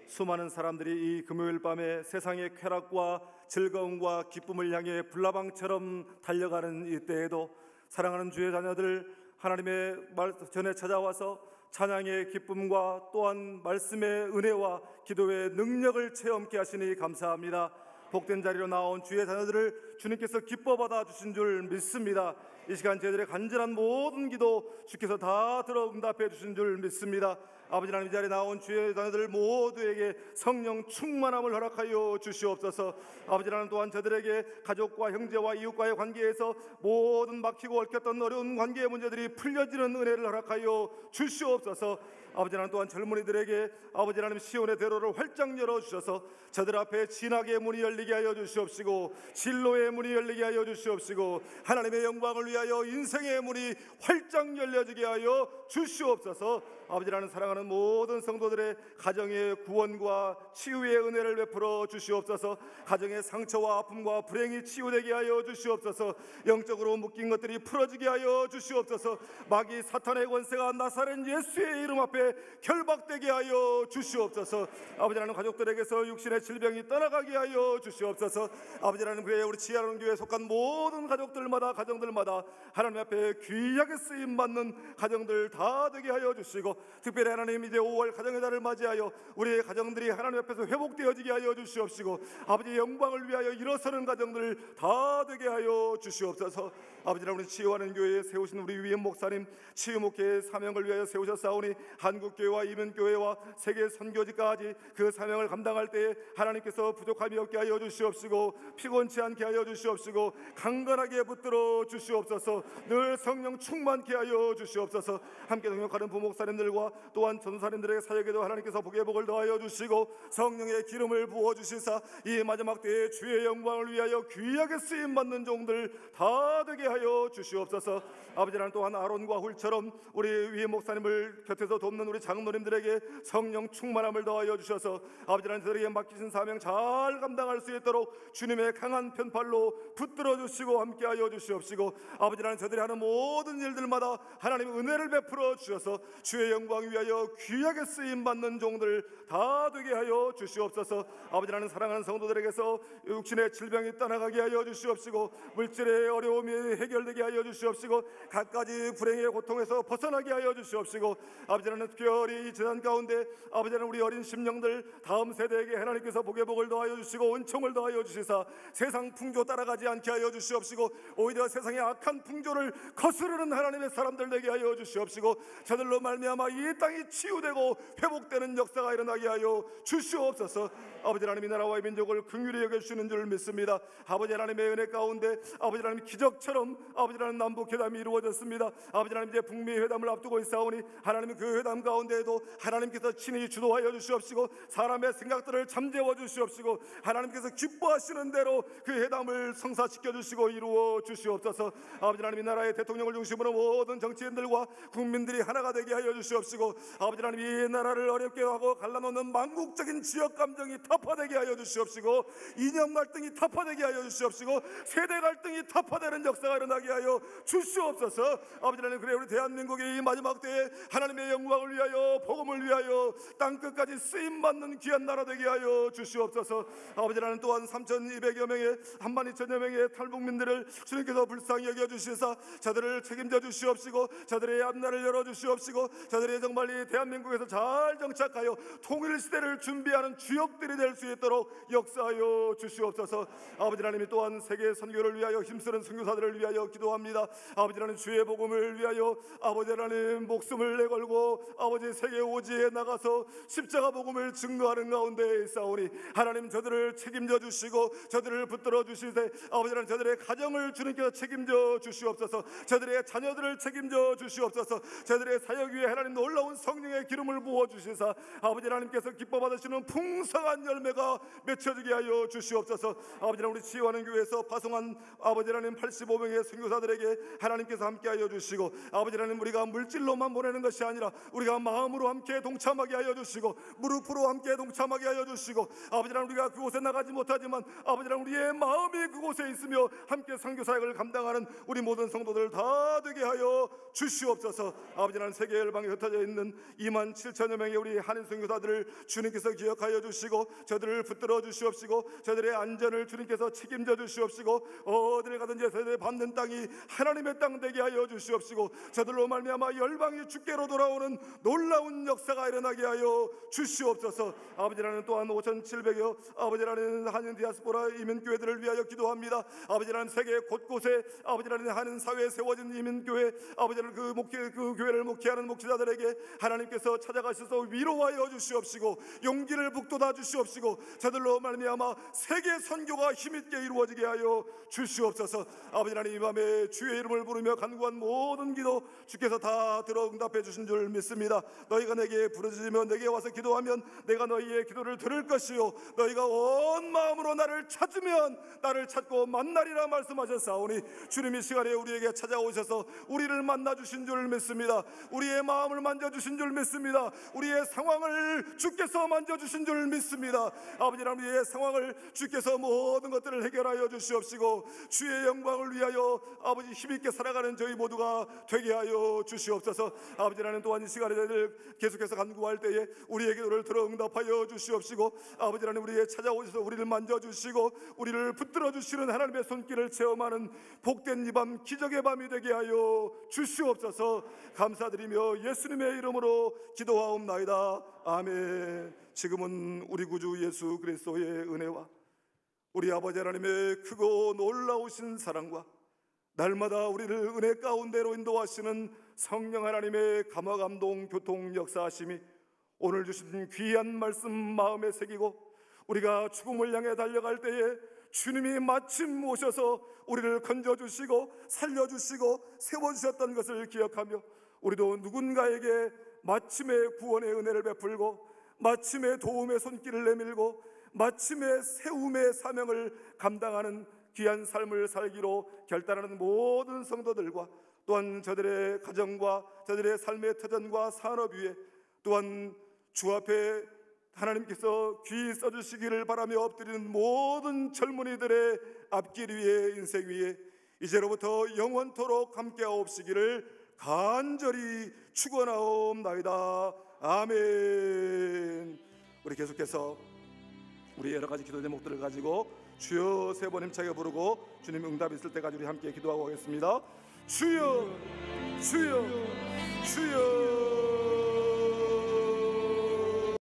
수많은 사람들이 이 금요일 밤에 세상의 쾌락과 즐거움과 기쁨을 향해 불나방처럼 달려가는 이때에도 사랑하는 주의 자녀들 하나님의 말 전에 찾아와서 찬양의 기쁨과 또한 말씀의 은혜와 기도의 능력을 체험케 하시니 감사합니다. 복된 자리로 나온 주의 자녀들을 주님께서 기뻐 받아 주신 줄 믿습니다. 이 시간 저희들의 간절한 모든 기도 주께서 다 들어 응답해 주신 줄 믿습니다. 아버지 하나님, 이 자리에 나온 주의 자녀들 모두에게 성령 충만함을 허락하여 주시옵소서. 아버지 하나님, 또한 저들에게 가족과 형제와 이웃과의 관계에서 모든 막히고 얽혔던 어려운 관계의 문제들이 풀려지는 은혜를 허락하여 주시옵소서. 아버지 하나님 또한 젊은이들에게 아버지 하나님 시온의 대로를 활짝 열어주셔서 저들 앞에 진학의 문이 열리게 하여 주시옵시고 진로의 문이 열리게 하여 주시옵시고 하나님의 영광을 위하여 인생의 문이 활짝 열려지게 하여 주시옵소서. 아버지 하나님 사랑하는 모든 성도들의 가정의 구원과 치유의 은혜를 베풀어 주시옵소서. 가정의 상처와 아픔과 불행이 치유되게 하여 주시옵소서. 영적으로 묶인 것들이 풀어지게 하여 주시옵소서. 마귀 사탄의 권세가 나사렛 예수의 이름 앞에 결박되게 하여 주시옵소서. 아버지 하나님 가족들에게서 육신의 질병이 떠나가게 하여 주시옵소서. 아버지 하나님 그의 우리 지하로운 교회에 속한 모든 가족들마다 가정들마다 하나님 앞에 귀하게 쓰임 받는 가정들 다 되게 하여 주시고 특별히 하나님 이제 5월 가정의 달을 맞이하여 우리의 가정들이 하나님 앞에서 회복되어지게 하여 주시옵시고 아버지의 영광을 위하여 일어서는 가정들 다 되게 하여 주시옵소서. 아버지 하나님 우리 치유하는 교회에 세우신 우리 위임 목사님 치유 목회의 사명을 위하여 세우셨사오니 한국교회와 이민교회와 세계 선교지까지 그 사명을 감당할 때에 하나님께서 부족함이 없게 하여 주시옵시고 피곤치 않게 하여 주시옵시고 강건하게 붙들어 주시옵소서. 늘 성령 충만케 하여 주시옵소서. 함께 동역하는 부목사님들과 또한 전사님들의 사역에도 하나님께서 복의 복을 더하여 주시고 성령의 기름을 부어 주시사 이 마지막 때에 주의 영광을 위하여 귀하게 쓰임 받는 종들 다 되게 하여 주시옵소서. 아버지 하나님 또한 아론과 훌처럼 우리 위에 목사님을 곁에서 돕는 우리 장로님들에게 성령 충만함을 더하여 주셔서 아버지 하나님 저들에게 맡기신 사명 잘 감당할 수 있도록 주님의 강한 편팔로 붙들어 주시고 함께하여 주시옵시고 아버지 하나님 저들이 하는 모든 일들마다 하나님 은혜를 베풀어 주셔서 주의 영광 위하여 귀하게 쓰임 받는 종들 다 되게 하여 주시옵소서. 아버지 하나님 사랑하는 성도들에게서 육신의 질병이 떠나가게 하여 주시옵시고 물질의 어려움이 해결되게 하여 주시옵시고 갖가지 불행의 고통에서 벗어나게 하여 주시옵시고 아버지 하나님 특별히 이 재단 가운데 아버지 하나님 우리 어린 심령들 다음 세대에게 하나님께서 복의 복을 더하여 주시고 은총을 더하여 주시사 세상 풍조 따라가지 않게 하여 주시옵시고 오히려 세상의 악한 풍조를 거스르는 하나님의 사람들 되게 하여 주시옵시고 저들로 말미암아 이 땅이 치유되고 회복되는 역사가 일어나게 하여 주시옵소서. 아버지 하나님 이 나라와 이 민족을 긍휼히 여겨주시는 줄 믿습니다. 아버지 하나님의 은혜 가운데 아버지 하나님 기적처럼 아버지 하나님 남북 회담이 이루어졌습니다. 아버지 하나님 이제 북미 회담을 앞두고 있사오니 하나님 그 회담 가운데에도 하나님께서 친히 주도하여 주시옵시고 사람의 생각들을 잠재워 주시옵시고 하나님께서 기뻐하시는 대로 그 회담을 성사시켜 주시고 이루어 주시옵소서. 아버지 하나님 이 나라의 대통령을 중심으로 모든 정치인들과 국민들이 하나가 되게 하여 주시옵시고 아버지 하나님 이 나라를 어렵게 하고 갈라놓는 망국적인 지역 감정이 타파되게 하여 주시옵시고 이념 갈등이 타파되게 하여 주시옵시고 세대 갈등이 타파되는 역사가 일어나게 하여 주시옵소서. 아버지 하나님 그래 우리 대한민국의 이 마지막 때에 하나님의 영광을 위하여 복음을 위하여 땅끝까지 쓰임받는 귀한 나라 되게 하여 주시옵소서. 아버지 하나님 또한 3,200여 명의 12,000여 명의 탈북민들을 주님께서 불쌍히 여겨주시사 저들을 책임져 주시옵시고 저들의 앞날을 열어주시옵시고 저들이 정말 이 대한민국에서 잘 정착하여 통일시대를 준비하는 주역들이 될 수 있도록 역사하여 주시옵소서. 아버지 하나님 또한 세계 선교를 위하여 힘쓰는 선교사들을 위하여 기도합니다. 아버지 하나님 주의 복음을 위하여 아버지 하나님 목숨을 내걸고 아버지 세계 오지에 나가서 십자가 복음을 증거하는 가운데 있사오니 하나님 저들을 책임져 주시고 저들을 붙들어 주시되 아버지 하나님 저들의 가정을 주님께서 책임져 주시옵소서. 저들의 자녀들을 책임져 주시옵소서. 저들의 사역 위에 하나님 놀라운 성령의 기름을 부어 주시사 아버지 하나님께서 기뻐 받으시는 풍성한 열매가 맺혀지게 하여 주시옵소서. 아버지 하나님 우리 치유하는 교회에서 파송한 아버지 하나님 85명의 선교사들에게 하나님께서 함께하여 주시고 아버지 하나님 우리가 물질로만 보내는 것이 아니라 우리가 마음으로 함께 동참하게 하여 주시고 무릎으로 함께 동참하게 하여 주시고 아버지 하나님 우리가 그곳에 나가지 못하지만 아버지 하나님 우리의 마음이 그곳에 있으며 함께 선교사역을 감당하는 우리 모든 성도들 다 되게 하여 주시옵소서. 아버지 하나님 세계 열방에 흩어져 있는 27,000여 명의 우리 한인 선교사들을 주님께서 기억하여 주시고 저들을 붙들어 주시옵시고 저들의 안전을 주님께서 책임져 주시옵시고 어디를 가든지 저들의 밟는 땅이 하나님의 땅 되게 하여 주시옵시고 저들로 말미암아 열방이 주께로 돌아오는 놀라운 역사가 일어나게 하여 주시옵소서. 아버지 하나님 또한 5,700여 아버지 하나님 한인 디아스포라 이민교회들을 위하여 기도합니다. 아버지 하나님 세계 곳곳에 아버지 하나님 한인 사회에 세워진 이민교회 아버지 하나님 그 교회를 목회하는 목회자들에게 하나님께서 찾아가셔서 위로하여 주시옵시고 용기를 북돋아 주시옵시고 저들로 말미암아 세계 선교가 힘있게 이루어지게 하여 주시옵소서. 아버지 하나님 이 밤에 주의 이름을 부르며 간구한 모든 기도 주께서 다 들어 응답해 주신 줄 믿습니다. 믿습니다. 너희가 내게 부르짖으며 내게 와서 기도하면 내가 너희의 기도를 들을 것이요 너희가 온 마음으로 나를 찾으면 나를 찾고 만나리라 말씀하셨사오니 주님이 시간에 우리에게 찾아오셔서 우리를 만나주신 줄 믿습니다. 우리의 마음을 만져주신 줄 믿습니다. 우리의 상황을 주께서 만져주신 줄 믿습니다. 아버지 하나님, 우리의 상황을 주께서 모든 것들을 해결하여 주시옵시고 주의 영광을 위하여 아버지 힘있게 살아가는 저희 모두가 되게 하여 주시옵소서. 아버지 하나님, 또한 이 시간에 계속해서 간구할 때에 우리의 기도를 들어 응답하여 주시옵시고 아버지 하나님, 우리의 찾아오셔서 우리를 만져주시고 우리를 붙들어 주시는 하나님의 손길을 체험하는 복된 이 밤, 기적의 밤이 되게 하여 주시옵소서. 감사드리며 예수님의 이름으로 기도하옵나이다. 아멘. 지금은 우리 구주 예수 그리스도의 은혜와 우리 아버지 하나님의 크고 놀라우신 사랑과 날마다 우리를 은혜 가운데로 인도하시는 성령 하나님의 감화감동 교통 역사하심이 오늘 주신 귀한 말씀 마음에 새기고 우리가 죽음을 향해 달려갈 때에 주님이 마침 오셔서 우리를 건져주시고 살려주시고 세워주셨던 것을 기억하며 우리도 누군가에게 마침의 구원의 은혜를 베풀고 마침의 도움의 손길을 내밀고 마침의 세움의 사명을 감당하는 귀한 삶을 살기로 결단하는 모든 성도들과 또한 저들의 가정과 저들의 삶의 터전과 산업 위에 또한 주 앞에 하나님께서 귀 써주시기를 바라며 엎드리는 모든 젊은이들의 앞길 위에 인생 위에 이제로부터 영원토록 함께하옵시기를 간절히 축원하옵나이다. 아멘. 우리 계속해서 우리 여러 가지 기도 제목들을 가지고 주여 세 번 힘차게 부르고 주님 응답 있을 때까지 우리 함께 기도하고 가겠습니다. 주여 주여 주여